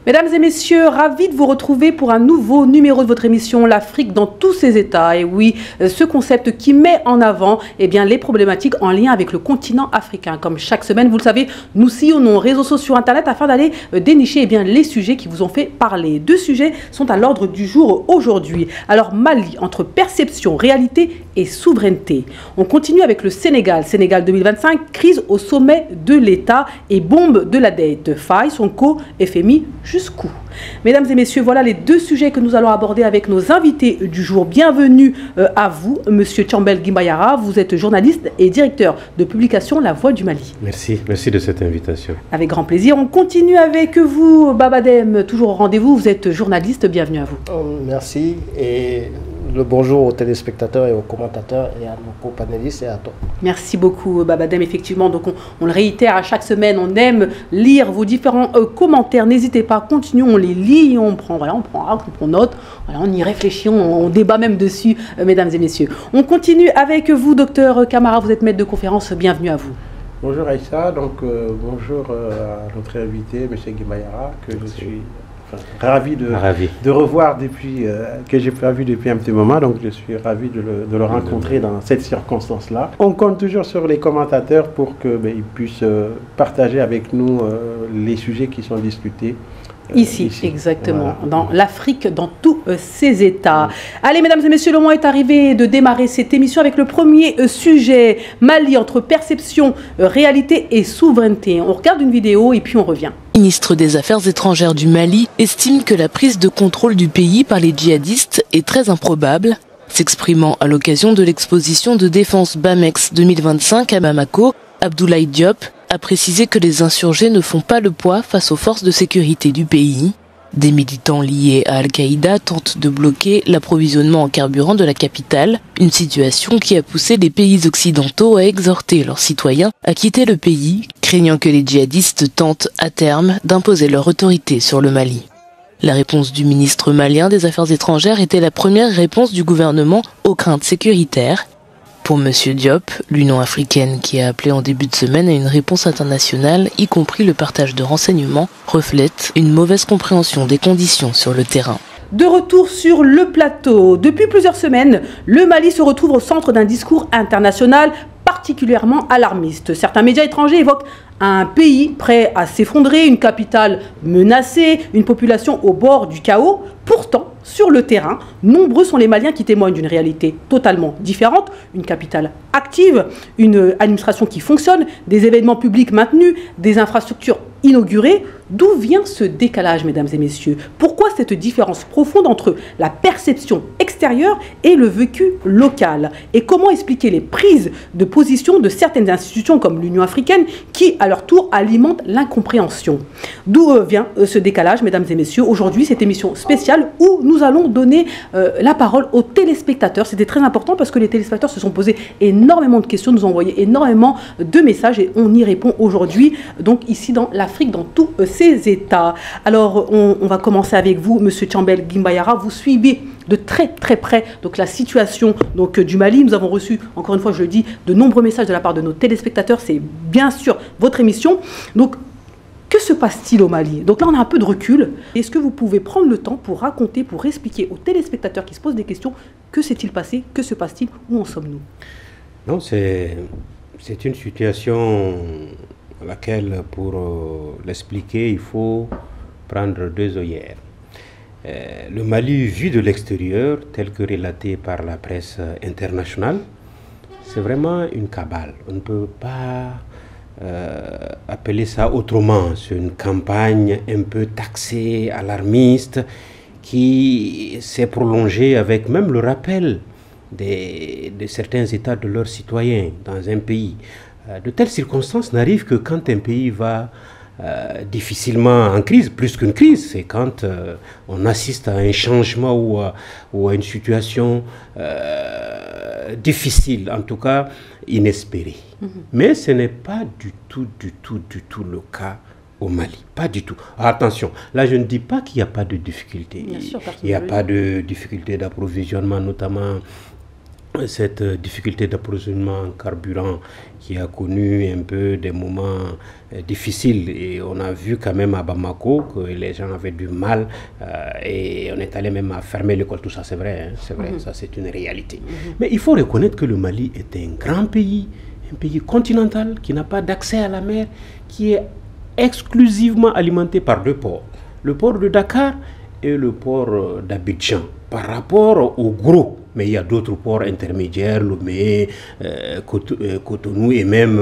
Mesdames et messieurs, ravi de vous retrouver pour un nouveau numéro de votre émission L'Afrique dans tous ses états. Et oui, ce concept qui met en avant les problématiques en lien avec le continent africain. Comme chaque semaine, vous le savez, nous sillonnons réseaux sociaux, internet afin d'aller dénicher les sujets qui vous ont fait parler. Deux sujets sont à l'ordre du jour aujourd'hui. Alors Mali, entre perception, réalité et souveraineté. On continue avec le Sénégal. Sénégal 2025, crise au sommet de l'État et bombe de la dette. Faye, Sonko, FMI, jusqu'où? Mesdames et messieurs, voilà les deux sujets que nous allons aborder avec nos invités du jour. Bienvenue à vous, Monsieur Thiambel Guimbayara. Vous êtes journaliste et directeur de publication La Voix du Mali. Merci de cette invitation. Avec grand plaisir. On continue avec vous, Babadem, toujours au rendez-vous. Vous êtes journaliste, bienvenue à vous. Merci et le bonjour aux téléspectateurs et aux commentateurs et à nos co-panélistes et à toi. Merci beaucoup, Babadem. Effectivement, donc on le réitère à chaque semaine. On aime lire vos différents commentaires. N'hésitez pas, continuons, on les lit, on prend acte, on prend note, on y réfléchit, on débat même dessus, mesdames et messieurs. On continue avec vous, docteur Camara. Vous êtes maître de conférence. Bienvenue à vous. Bonjour Aïssa, bonjour à notre invité, M. Guimbayara, que je suis ravi de revoir depuis, que j'ai pas vu depuis un petit moment, donc je suis ravi de le rencontrer dans cette circonstance-là. On compte toujours sur les commentateurs pour qu'ils puissent partager avec nous les sujets qui sont discutés. Ici, exactement, voilà. Dans l'Afrique, dans tous ses états. Allez, mesdames et messieurs, le moment est arrivé de démarrer cette émission avec le premier sujet, Mali, entre perception, réalité et souveraineté. On regarde une vidéo et puis on revient. Le ministre des Affaires étrangères du Mali estime que la prise de contrôle du pays par les djihadistes est très improbable. S'exprimant à l'occasion de l'exposition de défense BAMEX 2025 à Bamako, Abdoulaye Diop a précisé que les insurgés ne font pas le poids face aux forces de sécurité du pays. Des militants liés à Al-Qaïda tentent de bloquer l'approvisionnement en carburant de la capitale, une situation qui a poussé les pays occidentaux à exhorter leurs citoyens à quitter le pays, craignant que les djihadistes tentent à terme d'imposer leur autorité sur le Mali. La réponse du ministre malien des Affaires étrangères était la première réponse du gouvernement aux craintes sécuritaires. Pour M. Diop, l'Union africaine, qui a appelé en début de semaine à une réponse internationale, y compris le partage de renseignements, reflète une mauvaise compréhension des conditions sur le terrain. De retour sur le plateau. Depuis plusieurs semaines, le Mali se retrouve au centre d'un discours international particulièrement alarmiste. Certains médias étrangers évoquent un pays prêt à s'effondrer, une capitale menacée, une population au bord du chaos. Pourtant, sur le terrain, nombreux sont les Maliens qui témoignent d'une réalité totalement différente, une capitale active, une administration qui fonctionne, des événements publics maintenus, des infrastructures inaugurées. D'où vient ce décalage, mesdames et messieurs? Pourquoi cette différence profonde entre la perception extérieure et le vécu local? Et comment expliquer les prises de position de certaines institutions comme l'Union africaine qui, à leur tour, alimentent l'incompréhension? D'où vient ce décalage, mesdames et messieurs? Aujourd'hui, cette émission spéciale où nous allons donner la parole aux téléspectateurs. C'était très important parce que les téléspectateurs se sont posés énormément de questions, nous ont envoyé énormément de messages et on y répond aujourd'hui, donc ici dans l'Afrique, dans tous ces états. Alors, on va commencer avec vous, Monsieur Thiambel Guimbayara. Vous suivez de très près donc la situation du Mali. Nous avons reçu, encore une fois, je le dis, de nombreux messages de la part de nos téléspectateurs. C'est bien sûr votre émission. Donc, que se passe-t-il au Mali? Donc là, on a un peu de recul. Est-ce que vous pouvez prendre le temps pour raconter, pour expliquer aux téléspectateurs qui se posent des questions, que s'est-il passé? Que se passe-t-il? Où en sommes-nous? Non, c'est une situation à laquelle, pour l'expliquer, il faut prendre deux œillères. Le Mali, vu de l'extérieur, tel que relaté par la presse internationale, c'est vraiment une cabale. On ne peut pas appeler ça autrement. C'est une campagne un peu taxée, alarmiste, qui s'est prolongée avec même le rappel de certains états de leurs citoyens dans un pays. De telles circonstances n'arrivent que quand un pays va difficilement en crise, plus qu'une crise, c'est quand on assiste à un changement ou à une situation difficile, en tout cas inespérée. Mais ce n'est pas du tout le cas au Mali, pas du tout. Attention, là je ne dis pas qu'il n'y a pas de difficulté. Il n'y a pas de difficulté d'approvisionnement, notamment cette difficulté d'approvisionnement en carburant qui a connu un peu des moments difficiles, et on a vu quand même à Bamako que les gens avaient du mal et on est allé même à fermer l'école, tout ça c'est vrai, hein, c'est vrai, ça c'est une réalité. Mais il faut reconnaître que le Mali est un grand pays, un pays continental qui n'a pas d'accès à la mer, qui est exclusivement alimenté par deux ports, le port de Dakar et le port d'Abidjan, par rapport au gros. Mais il y a d'autres ports intermédiaires, Lomé, Cotonou et même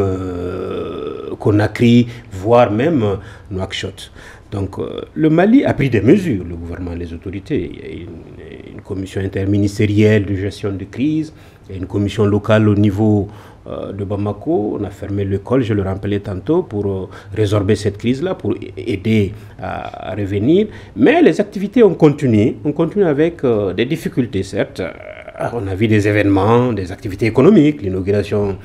Conakry, voire même Nouakchott. Donc le Mali a pris des mesures, le gouvernement, les autorités. Il y a une commission interministérielle de gestion de crise, il y a une commission locale au niveau de Bamako. On a fermé l'école, je le rappelais tantôt, pour résorber cette crise-là, pour aider à revenir. Mais les activités ont continué avec des difficultés, certes. On a vu des événements, des activités économiques, l'inauguration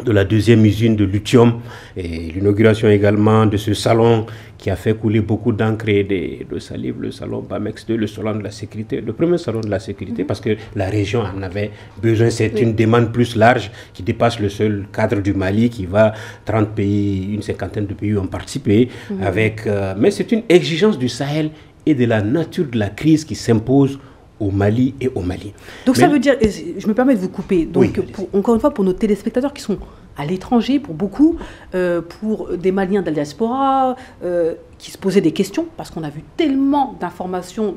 de la deuxième usine de lithium et l'inauguration également de ce salon qui a fait couler beaucoup d'encre et de salive, le salon BAMEX 2, le salon de la sécurité, le premier salon de la sécurité, parce que la région en avait besoin. C'est une demande plus large qui dépasse le seul cadre du Mali, qui va 30 pays, une cinquantaine de pays ont participé, mais c'est une exigence du Sahel et de la nature de la crise qui s'impose au Mali et au Mali. Donc ça veut dire, je me permets de vous couper, donc encore une fois pour nos téléspectateurs qui sont à l'étranger, pour beaucoup, pour des Maliens de la diaspora, qui se posaient des questions, parce qu'on a vu tellement d'informations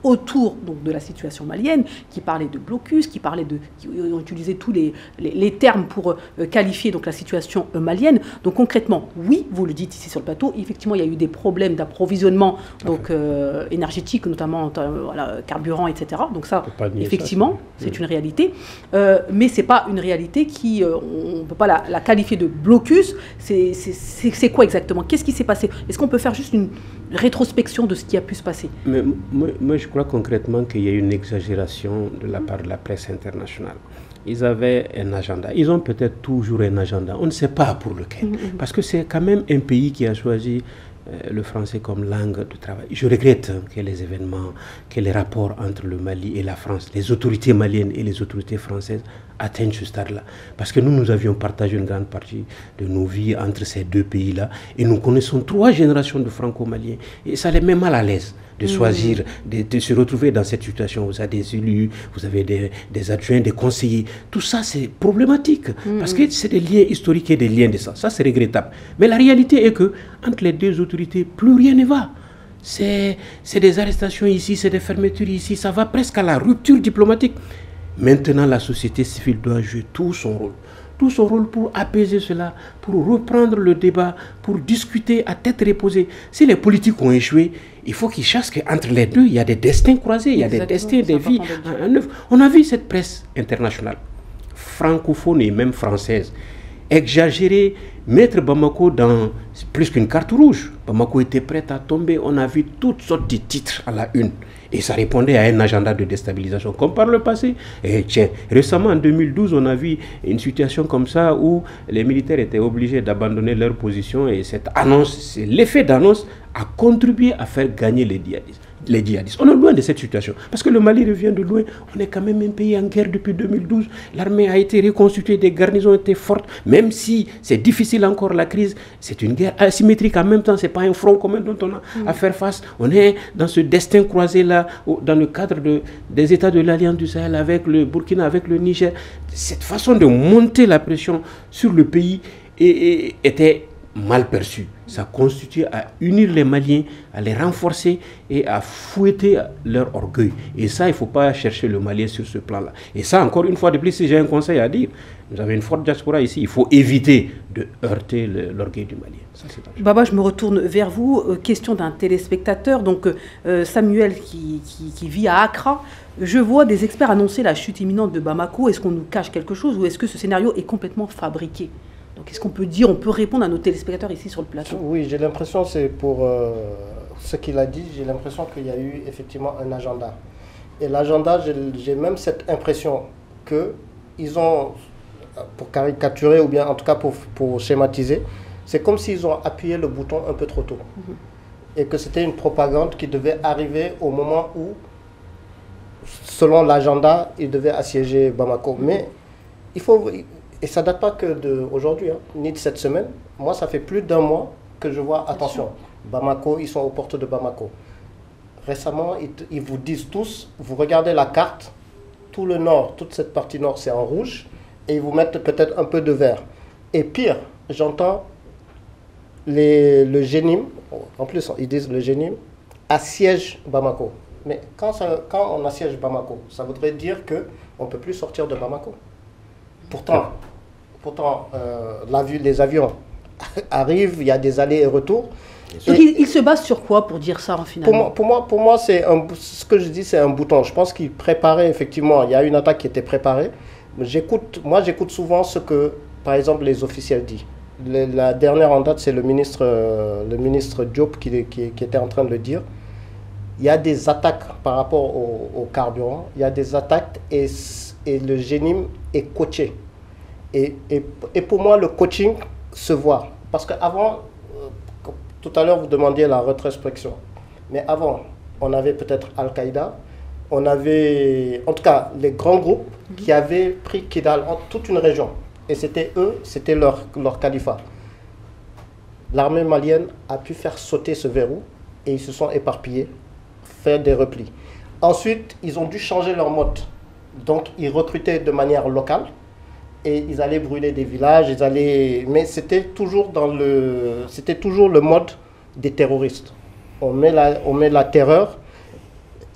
autour de la situation malienne, qui parlaient de blocus, qui ont utilisé tous les termes pour qualifier donc la situation malienne. Donc concrètement, oui, vous le dites ici sur le plateau, effectivement il y a eu des problèmes d'approvisionnement énergétique, notamment carburant, etc. Donc ça, effectivement, c'est une réalité. Mais c'est pas une réalité on ne peut pas la qualifier de blocus. C'est quoi exactement? Qu'est-ce qui s'est passé? Est-ce qu'on peut faire juste une rétrospection de ce qui a pu se passer? Mais moi, je crois concrètement qu'il y a une exagération de la part de la presse internationale. Ils avaient un agenda. Ils ont peut-être toujours un agenda. On ne sait pas pour lequel. Parce que c'est quand même un pays qui a choisi le français comme langue de travail. Je regrette que les événements, que les rapports entre le Mali et la France, les autorités maliennes et les autorités françaises atteignent ce stade-là. Parce que nous avions partagé une grande partie de nos vies entre ces deux pays-là et nous connaissons 3 générations de franco-maliens. Et ça les met mal à l'aise de choisir, de se retrouver dans cette situation. Vous avez des élus, vous avez des adjoints, des conseillers. Tout ça, c'est problématique. Parce que c'est des liens historiques et des liens de ça. Ça, c'est regrettable. Mais la réalité est que entre les deux autorités, plus rien ne va. C'est des arrestations ici, c'est des fermetures ici. Ça va presque à la rupture diplomatique. Maintenant, la société civile doit jouer tout son rôle pour apaiser cela, pour reprendre le débat, pour discuter à tête reposée. Si les politiques ont échoué, il faut qu'ils sachent qu'entre les deux, il y a des destins croisés, il y a des destins, des vies en œuvre. On a vu cette presse internationale, francophone et même française, exagérer, mettre Bamako dans plus qu'une carte rouge. Bamako était prête à tomber. On a vu toutes sortes de titres à la une. Et ça répondait à un agenda de déstabilisation, comme par le passé. Et tiens, récemment, en 2012, on a vu une situation comme ça où les militaires étaient obligés d'abandonner leur position. Et cette annonce, l'effet d'annonce a contribué à faire gagner les djihadistes. On est loin de cette situation. Parce que le Mali revient de loin. On est quand même un pays en guerre depuis 2012. L'armée a été reconstituée, des garnisons étaient fortes. Même si c'est difficile encore la crise, c'est une guerre asymétrique. En même temps, ce n'est pas un front commun dont on a à faire face. On est dans ce destin croisé-là, dans le cadre des États de l'Alliance du Sahel, avec le Burkina, avec le Niger. Cette façon de monter la pression sur le pays était mal perçu. Ça constitue à unir les Maliens, à les renforcer et à fouetter leur orgueil. Et ça, il ne faut pas chercher le Malien sur ce plan-là. Et ça, encore une fois de plus, si j'ai un conseil à dire, vous avez une forte diaspora ici, il faut éviter de heurter l'orgueil du Malien. Ça, Baba, je me retourne vers vous. Question d'un téléspectateur, donc Samuel qui vit à Accra. Je vois des experts annoncer la chute imminente de Bamako. Est-ce qu'on nous cache quelque chose ou est-ce que ce scénario est complètement fabriqué? Donc, est-ce qu'on peut dire, on peut répondre à nos téléspectateurs ici sur le plateau? Oui, j'ai l'impression, c'est pour ce qu'il a dit, j'ai l'impression qu'il y a eu effectivement un agenda. Et l'agenda, j'ai même cette impression qu'ils ont, pour caricaturer ou bien en tout cas pour schématiser, c'est comme s'ils ont appuyé le bouton un peu trop tôt. Et que c'était une propagande qui devait arriver au moment où selon l'agenda, ils devaient assiéger Bamako. Mais il faut, et ça ne date pas que d'aujourd'hui, hein, ni de cette semaine. Moi, ça fait plus d'1 mois que je vois, attention, Bamako, ils sont aux portes de Bamako. Récemment, ils vous disent tous, vous regardez la carte, tout le nord, toute cette partie nord, c'est en rouge, et ils vous mettent peut-être un peu de vert. Et pire, j'entends le GENIM, en plus ils disent le GENIM, assiège Bamako. Mais quand on assiège Bamako, ça voudrait dire qu'on ne peut plus sortir de Bamako. Pourtant les avions arrivent, il y a des allers et retours. Donc il se base sur quoi pour dire ça en final? Pour moi ce que je dis, c'est un bouton. Je pense qu'il préparait effectivement, il y a une attaque qui était préparée. Moi j'écoute souvent ce que, par exemple, les officiels disent. La dernière en date, c'est le ministre Diop qui était en train de le dire. Il y a des attaques par rapport au carburant, il y a des attaques et le GENIM est coaché. Et pour moi, le coaching se voit. Parce qu'avant, tout à l'heure, vous demandiez la rétrospection. Mais avant, on avait peut-être Al-Qaïda, on avait, en tout cas, les grands groupes qui avaient pris Kidal en toute une région. Et c'était eux, c'était leur califat. L'armée malienne a pu faire sauter ce verrou et ils se sont éparpillés, faire des replis. Ensuite, ils ont dû changer leur mode. Donc, ils recrutaient de manière locale et ils allaient brûler des villages, mais c'était toujours le mode des terroristes. On met la terreur.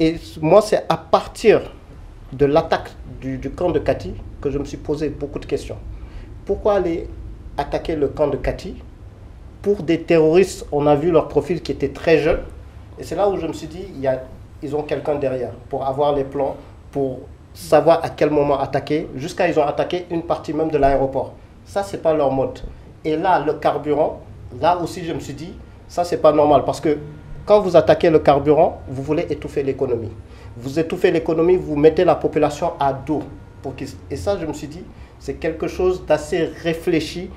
Et moi, c'est à partir de l'attaque du camp de Kati que je me suis posé beaucoup de questions. Pourquoi aller attaquer le camp de Kati? Pour des terroristes, on a vu leur profil qui était très jeune. Et c'est là où je me suis dit, ils ont quelqu'un derrière pour avoir les plans, pour savoir à quel moment attaquer. Jusqu'à ils ont attaqué une partie même de l'aéroport. Ça, c'est pas leur mode. Et là, le carburant, là aussi, je me suis dit, ça, c'est pas normal. Parce que quand vous attaquez le carburant, vous voulez étouffer l'économie. Vous étouffez l'économie, vous mettez la population à dos. Et ça, je me suis dit, c'est quelque chose d'assez réfléchi.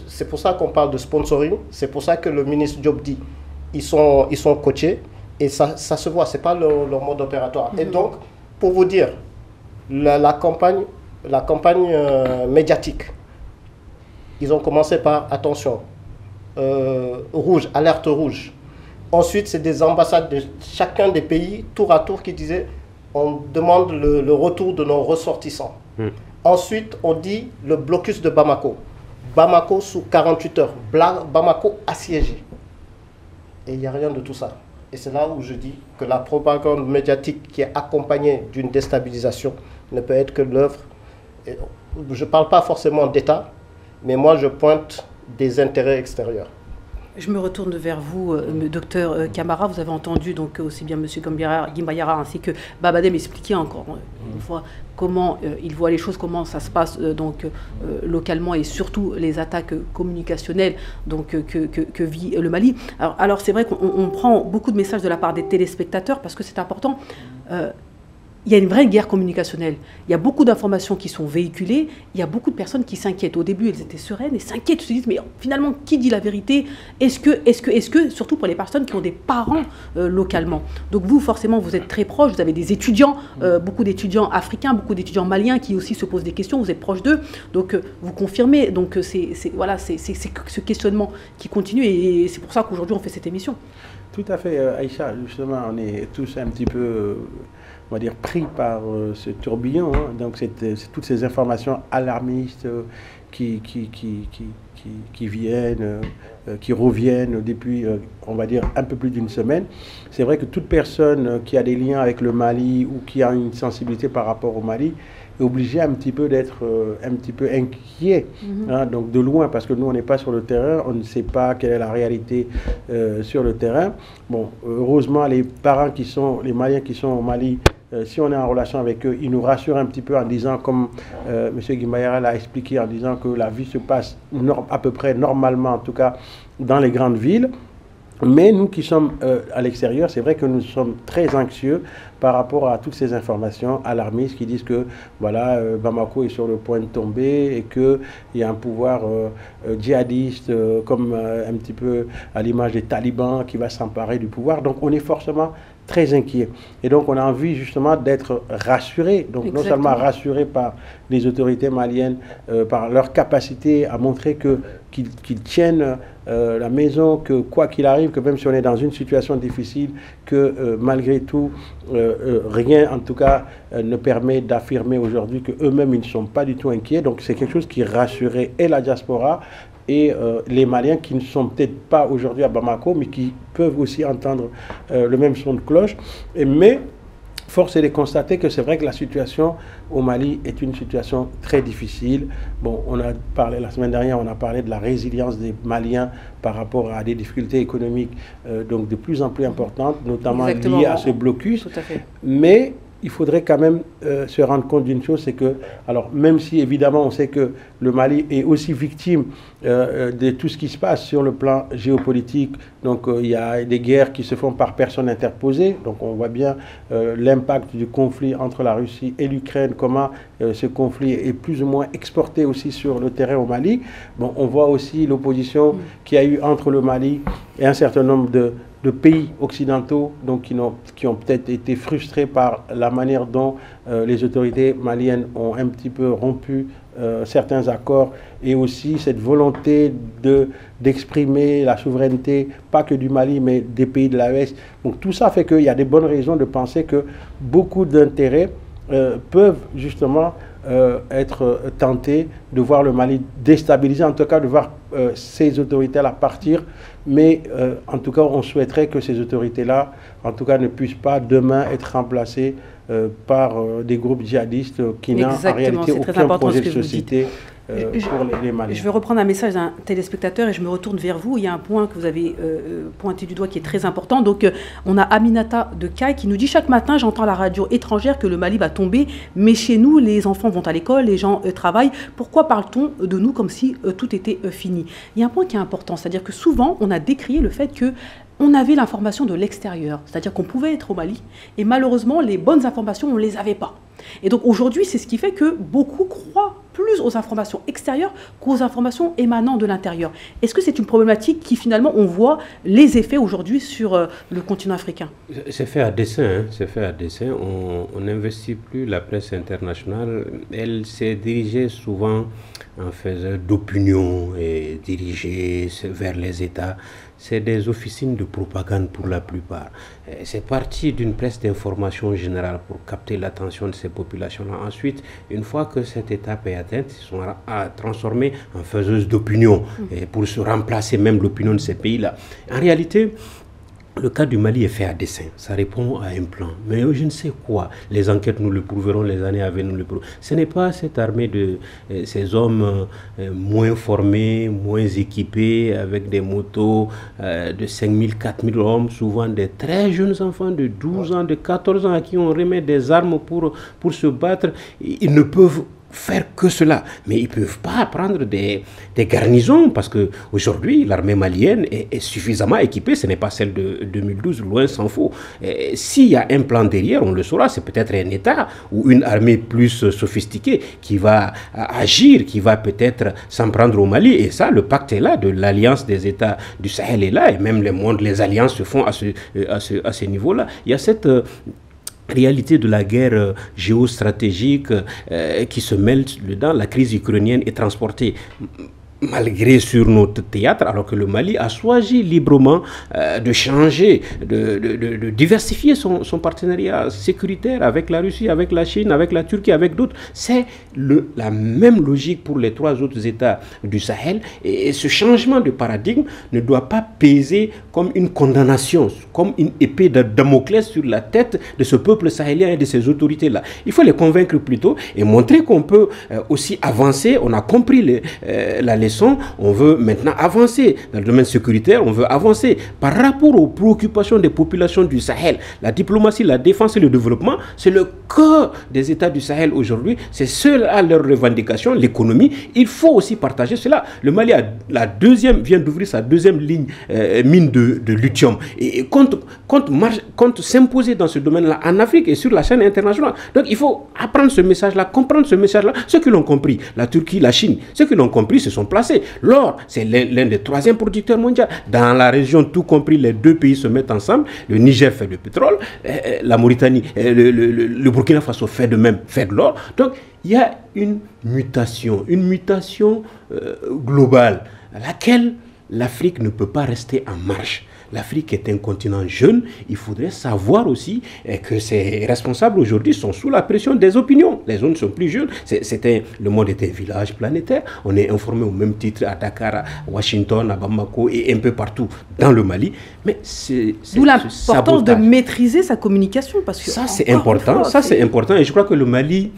C'est pour ça qu'on parle de sponsoring. C'est pour ça que le ministre Diop dit, ils sont coachés. Et ça se voit, ce n'est pas leur mode opératoire. Et donc, pour vous dire, la campagne médiatique, ils ont commencé par, attention, rouge, alerte rouge. Ensuite, c'est des ambassades de chacun des pays, tour à tour, qui disaient, on demande le retour de nos ressortissants. Ensuite, on dit le blocus de Bamako. Bamako sous 48 heures. Bamako assiégé. Et il n'y a rien de tout ça. Et c'est là où je dis que la propagande médiatique qui est accompagnée d'une déstabilisation ne peut être que l'œuvre. Je ne parle pas forcément d'État, mais moi je pointe des intérêts extérieurs. Je me retourne vers vous, docteur Camara. Vous avez entendu donc aussi bien M. Gimbayara ainsi que Babadem expliquer encore une fois comment il voit les choses, comment ça se passe localement et surtout les attaques communicationnelles que vit le Mali. Alors c'est vrai qu'on prend beaucoup de messages de la part des téléspectateurs parce que c'est important. Il y a une vraie guerre communicationnelle. Il y a beaucoup d'informations qui sont véhiculées. Il y a beaucoup de personnes qui s'inquiètent. Au début, elles étaient sereines et s'inquiètent. Elles se disent, mais finalement, qui dit la vérité? Est-ce que, surtout pour les personnes qui ont des parents localement. Donc vous, forcément, vous êtes très proche. Vous avez des étudiants, beaucoup d'étudiants africains, beaucoup d'étudiants maliens qui aussi se posent des questions. Vous êtes proche d'eux. Donc vous confirmez. Donc c'est ce questionnement qui continue et c'est pour ça qu'aujourd'hui, on fait cette émission. Tout à fait, Aïcha. Justement, on est tous un petit peu... on va dire, pris par ce tourbillon, hein. Donc c'est toutes ces informations alarmistes qui viennent, qui reviennent depuis, on va dire, un peu plus d'une semaine. C'est vrai que toute personne qui a des liens avec le Mali ou qui a une sensibilité par rapport au Mali est obligée un petit peu d'être un petit peu inquiet, hein, donc de loin, parce que nous, on n'est pas sur le terrain, on ne sait pas quelle est la réalité sur le terrain. Bon, heureusement, les parents les Maliens qui sont au Mali, si on est en relation avec eux, ils nous rassurent un petit peu en disant, comme M. Gimbayara l'a expliqué, en disant que la vie se passe à peu près normalement, en tout cas dans les grandes villes. Mais nous qui sommes à l'extérieur, c'est vrai que nous sommes très anxieux par rapport à toutes ces informations alarmistes qui disent que voilà, Bamako est sur le point de tomber et qu'il y a un pouvoir djihadiste, comme un petit peu à l'image des talibans, qui va s'emparer du pouvoir. Donc on est forcément très inquiets. Et donc, on a envie justement d'être rassurés. Donc, non seulement rassurés par les autorités maliennes, par leur capacité à montrer qu'ils tiennent la maison, que quoi qu'il arrive, que même si on est dans une situation difficile, que malgré tout, rien en tout cas ne permet d'affirmer aujourd'hui qu'eux-mêmes, ils ne sont pas du tout inquiets. Donc, c'est quelque chose qui rassurait et la diaspora et les Maliens qui ne sont peut-être pas aujourd'hui à Bamako, mais qui peuvent aussi entendre le même son de cloche. Mais force est de constater que c'est vrai que la situation au Mali est une situation très difficile. Bon, on a parlé la semaine dernière, on a parlé de la résilience des Maliens par rapport à des difficultés économiques donc de plus en plus importantes, notamment liées à ce blocus. Tout à fait. Mais il faudrait quand même se rendre compte d'une chose, c'est que, alors même si évidemment on sait que le Mali est aussi victime de tout ce qui se passe sur le plan géopolitique, donc il y a des guerres qui se font par personnes interposées, donc on voit bien l'impact du conflit entre la Russie et l'Ukraine, comment ce conflit est plus ou moins exporté aussi sur le terrain au Mali. Bon, on voit aussi l'opposition qu'il y a eu entre le Mali et un certain nombre de pays occidentaux donc qui ont peut-être été frustrés par la manière dont les autorités maliennes ont un petit peu rompu certains accords, et aussi cette volonté d'exprimer la souveraineté, pas que du Mali, mais des pays de l'AES. Donc tout ça fait qu'il y a des bonnes raisons de penser que beaucoup d'intérêts peuvent justement être tentés de voir le Mali déstabilisé, en tout cas de voir ces autorités-là partir. Mais en tout cas, on souhaiterait que ces autorités-là, en tout cas, ne puissent pas demain être remplacées par des groupes djihadistes qui n'ont en réalité aucun projet de société pour les Maliens. Je vais reprendre un message d'un téléspectateur et je me retourne vers vous. Il y a un point que vous avez pointé du doigt qui est très important. Donc, on a Aminata de Caille qui nous dit: chaque matin, j'entends à la radio étrangère que le Mali va tomber, mais chez nous, les enfants vont à l'école, les gens travaillent. Pourquoi parle-t-on de nous comme si tout était fini? Il y a un point qui est important, c'est-à-dire que souvent, on a décrié le fait que on avait l'information de l'extérieur, c'est-à-dire qu'on pouvait être au Mali, et malheureusement, les bonnes informations, on ne les avait pas. Et donc aujourd'hui, c'est ce qui fait que beaucoup croient plus aux informations extérieures qu'aux informations émanant de l'intérieur. Est-ce que c'est une problématique qui, finalement, on voit les effets aujourd'hui sur le continent africain? C'est fait à dessein, hein, c'est fait à dessein. On n'investit plus la presse internationale. Elle s'est dirigée souvent en faisant d'opinion et dirigée vers les États. C'est des officines de propagande pour la plupart. C'est parti d'une presse d'information générale pour capter l'attention de ces populations-là. Ensuite, une fois que cette étape est atteinte, ils sont transformés en faiseuses d'opinion pour se remplacer même l'opinion de ces pays-là. En réalité, le cas du Mali est fait à dessein, ça répond à un plan. Mais je ne sais quoi, les enquêtes nous le prouveront, les années à venir nous le prouveront. Ce n'est pas cette armée de ces hommes moins formés, moins équipés, avec des motos de 5 000, 4 000 hommes, souvent des très jeunes enfants de 12 ans, de 14 ans à qui on remet des armes pour se battre. Ils ne peuvent faire que cela, mais ils ne peuvent pas prendre des garnisons, parce qu'aujourd'hui, l'armée malienne est suffisamment équipée, ce n'est pas celle de 2012, loin s'en faut. S'il y a un plan derrière, on le saura, c'est peut-être un État ou une armée plus sophistiquée qui va agir, qui va peut-être s'en prendre au Mali, et ça, le pacte est là, de l'alliance des États du Sahel est là, et même les alliances se font à ce niveau-là. Il y a cette réalité de la guerre géostratégique qui se mêle dedans. La crise ukrainienne est transportée malgré sur notre théâtre, alors que le Mali a choisi librement de changer, de diversifier son partenariat sécuritaire avec la Russie, avec la Chine, avec la Turquie, avec d'autres. C'est la même logique pour les trois autres États du Sahel, et ce changement de paradigme ne doit pas peser comme une condamnation, comme une épée de Damoclès sur la tête de ce peuple sahélien et de ces autorités-là. Il faut les convaincre plutôt et montrer qu'on peut aussi avancer. On a compris la leçon. On veut maintenant avancer dans le domaine sécuritaire, on veut avancer par rapport aux préoccupations des populations du Sahel. La diplomatie, la défense et le développement, c'est le cœur des États du Sahel aujourd'hui. C'est cela leur revendication, l'économie. Il faut aussi partager cela. Le Mali vient d'ouvrir sa deuxième mine de lithium et compte s'imposer dans ce domaine-là en Afrique et sur la scène internationale. Donc il faut apprendre ce message-là, comprendre ce message-là. Ceux qui l'ont compris, la Turquie, la Chine, ceux qui l'ont compris se sont placés passé. L'or, c'est l'un des 3e producteurs mondiaux. Dans la région, tout compris, les 2 pays se mettent ensemble. Le Niger fait le pétrole, la Mauritanie, le Burkina Faso fait de même, fait de l'or. Donc, il y a une mutation globale à laquelle l'Afrique ne peut pas rester en marche. L'Afrique est un continent jeune. Il faudrait savoir aussi que ces responsables aujourd'hui sont sous la pression des opinions. Les zones sont plus jeunes. Le monde était un village planétaire. On est informé au même titre à Dakar, à Washington, à Bamako et un peu partout dans le Mali. Mais c'est d'où l'importance de maîtriser sa communication. Parce que ça, c'est important. Ça, c'est important. Et je crois que le Mali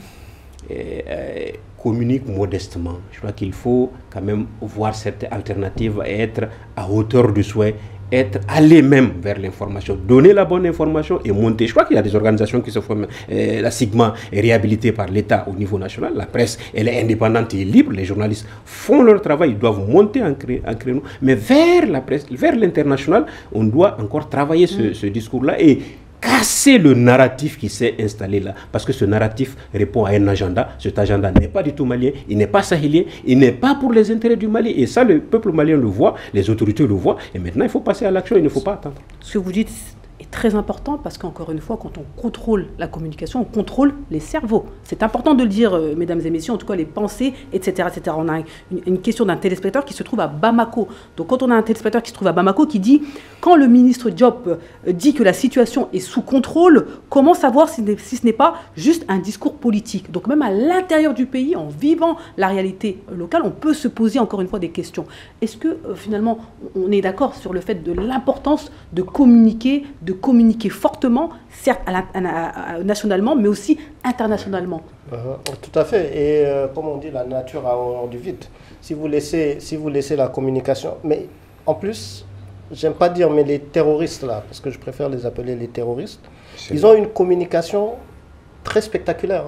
communique modestement. Je crois qu'il faut quand même voir cette alternative et être à hauteur du souhait, aller même vers l'information, donner la bonne information et monter. Je crois qu'il y a des organisations qui se forment. La Sigma est réhabilitée par l'État au niveau national. La presse, elle est indépendante et libre. Les journalistes font leur travail. Ils doivent monter en créneau. Mais vers la presse, vers l'international, on doit encore travailler ce discours-là et casser le narratif qui s'est installé là. Parce que ce narratif répond à un agenda. Cet agenda n'est pas du tout malien, il n'est pas sahélien, il n'est pas pour les intérêts du Mali. Et ça, le peuple malien le voit, les autorités le voient. Et maintenant, il faut passer à l'action, il ne faut pas attendre. Ce que vous dites est très important parce qu'encore une fois, quand on contrôle la communication, on contrôle les cerveaux. C'est important de le dire, mesdames et messieurs, en tout cas les pensées, etc. etc. On a une question d'un téléspectateur qui se trouve à Bamako. Donc quand on a un téléspectateur qui se trouve à Bamako qui dit « Quand le ministre Diop dit que la situation est sous contrôle, comment savoir si ce n'est pas juste un discours politique ?» Donc même à l'intérieur du pays, en vivant la réalité locale, on peut se poser encore une fois des questions. Est-ce que finalement on est d'accord sur le fait de l'importance de communiquer fortement, certes nationalement, mais aussi internationalement. Tout à fait. Et comme on dit, la nature a horreur du vide. Si vous laissez la communication, mais en plus, j'aime pas dire, mais les terroristes là, parce que je préfère les appeler les terroristes, ils ont une communication très spectaculaire.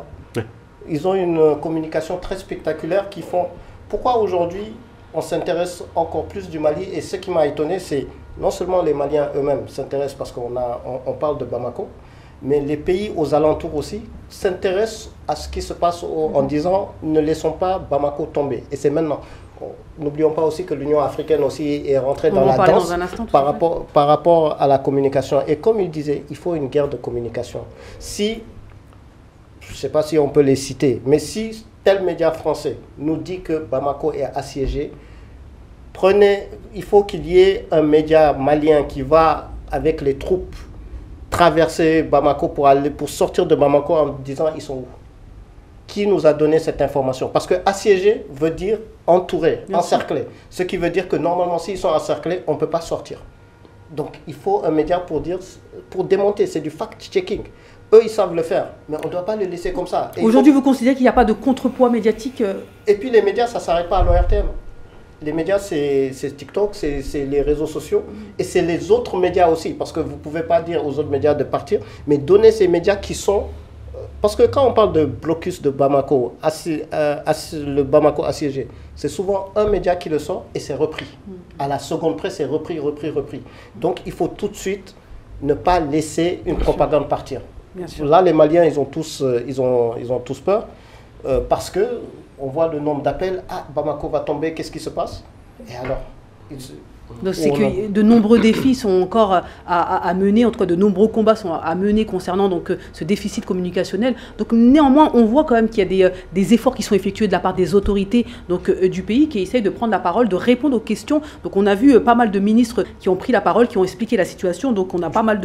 Ils ont une communication très spectaculaire qui font. Pourquoi aujourd'hui on s'intéresse encore plus du Mali? Et ce qui m'a étonné, c'est non seulement les Maliens eux-mêmes s'intéressent parce qu'on parle de Bamako, mais les pays aux alentours aussi s'intéressent à ce qui se passe en disant ne laissons pas Bamako tomber. Et c'est maintenant. N'oublions pas aussi que l'Union africaine aussi est rentrée dans la danse par rapport à la communication. Et comme il disait, il faut une guerre de communication. Si, je ne sais pas si on peut les citer, mais si tel média français nous dit que Bamako est assiégé, il faut qu'il y ait un média malien qui va avec les troupes traverser Bamako pour sortir de Bamako en disant ils sont où? Qui nous a donné cette information? Parce que assiégé veut dire entouré, encerclé. Ce qui veut dire que normalement s'ils sont encerclés, on ne peut pas sortir. Donc il faut un média pour démonter, c'est du fact-checking. Eux, ils savent le faire, mais on ne doit pas les laisser comme ça. Aujourd'hui, vous considérez qu'il n'y a pas de contrepoids médiatique Et puis les médias, ça ne s'arrête pas à l'ORTM. Les médias, c'est TikTok, c'est les réseaux sociaux et c'est les autres médias aussi. Parce que vous ne pouvez pas dire aux autres médias de partir, mais donner ces médias qui sont... Parce que quand on parle de blocus de Bamako, le Bamako assiégé, c'est souvent un média qui le sort et c'est repris. À la seconde près, c'est repris. Donc il faut tout de suite ne pas laisser une propagande partir. Là, les Maliens, ils ont tous peur parce que on voit le nombre d'appels. Ah, Bamako va tomber, qu'est-ce qui se passe? Et alors Donc c'est que de nombreux défis sont encore à mener, en tout cas de nombreux combats sont à mener concernant donc, ce déficit communicationnel. Donc néanmoins, on voit quand même qu'il y a des efforts qui sont effectués de la part des autorités donc, du pays qui essayent de prendre la parole, de répondre aux questions. Donc on a vu pas mal de ministres qui ont pris la parole, qui ont expliqué la situation. Donc on a pas mal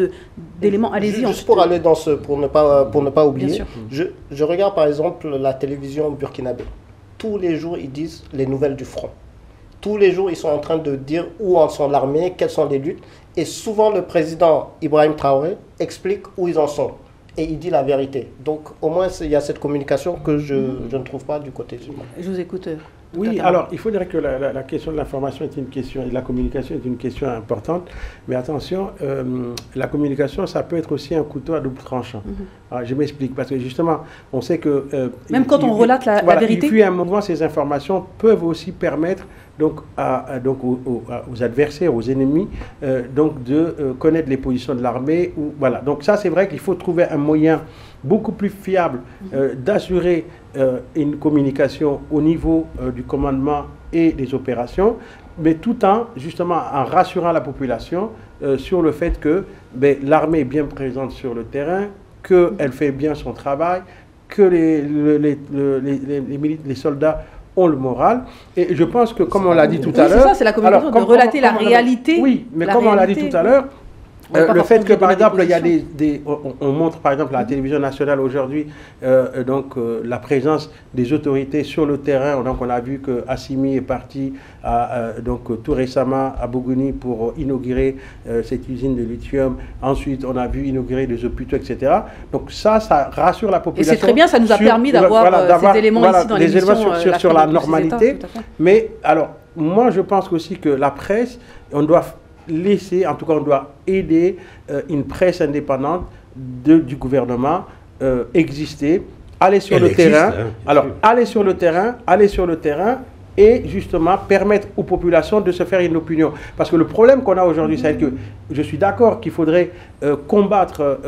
d'éléments. Allez-y. Juste pour aller dans pour ne pas oublier, je regarde par exemple la télévision burkinabé. Tous les jours, ils disent les nouvelles du front. Tous les jours, ils sont en train de dire où en sont l'armée, quelles sont les luttes. Et souvent, le président Ibrahim Traoré explique où ils en sont. Et il dit la vérité. Donc, au moins, il y a cette communication que je ne trouve pas du côté du Mali. Je vous écoute. Oui, alors, il faut dire que la question de l'information est une question, et de la communication est une question importante. Mais attention, la communication, ça peut être aussi un couteau à double tranchant. Alors, je m'explique, parce que justement, on sait que... Même quand on relate la vérité. Puis à un moment, ces informations peuvent aussi permettre donc, aux adversaires, aux ennemis, donc de connaître les positions de l'armée. Voilà. Donc ça, c'est vrai qu'il faut trouver un moyen beaucoup plus fiable d'assurer une communication au niveau du commandement et des opérations, mais tout en, justement, en rassurant la population sur le fait que l'armée est bien présente sur le terrain, qu'elle fait bien son travail, que les soldats ont le moral. Et je pense que, comme on l'a dit tout à l'heure... c'est ça, c'est la communication, de relater la réalité. Oui, mais comme on l'a dit tout à l'heure, le fait que, par exemple, il y a on montre, par exemple, à la télévision nationale aujourd'hui, la présence des autorités sur le terrain. Donc, on a vu que Assimi est parti tout récemment à Bougouni pour inaugurer cette usine de lithium. Ensuite, on a vu inaugurer des hôpitaux, etc. Donc, ça rassure la population. Et c'est très bien, ça nous a permis d'avoir ces éléments ici dans l'émission. Sur la normalité. Mais, alors, moi, je pense aussi que la presse, on doit laisser, en tout cas on doit aider une presse indépendante du gouvernement exister, aller sur le terrain. Alors, aller sur le terrain et justement permettre aux populations de se faire une opinion. Parce que le problème qu'on a aujourd'hui, c'est que je suis d'accord qu'il faudrait combattre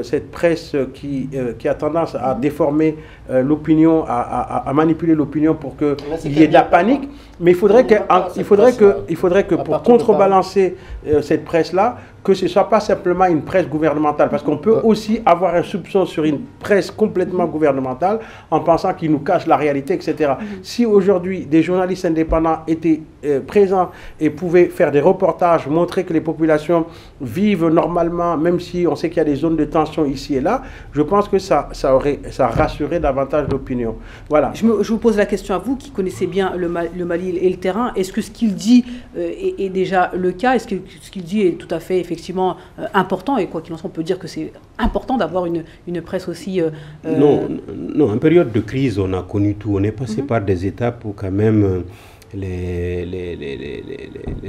cette presse qui a tendance à déformer l'opinion, à manipuler l'opinion pour qu'il y ait de la panique. Mais il faudrait que pour contrebalancer cette presse-là, que ce ne soit pas simplement une presse gouvernementale. Parce qu'on peut aussi avoir un soupçon sur une presse complètement gouvernementale en pensant qu'ils nous cachent la réalité, etc. Si aujourd'hui des journalistes indépendants étaient présents et pouvaient faire des reportages, montrer que les populations vivent normalement, même si on sait qu'il y a des zones de tension ici et là, je pense que ça rassurerait davantage l'opinion. Voilà. Je vous pose la question à vous qui connaissez bien le Mali et le terrain. Est-ce que ce qu'il dit est déjà le cas? Est-ce que ce qu'il dit est tout à fait effectivement important? Et quoi qu'il en soit, on peut dire que c'est important d'avoir une presse aussi... Non, en période de crise, on a connu tout. On est passé par des étapes où quand même... Les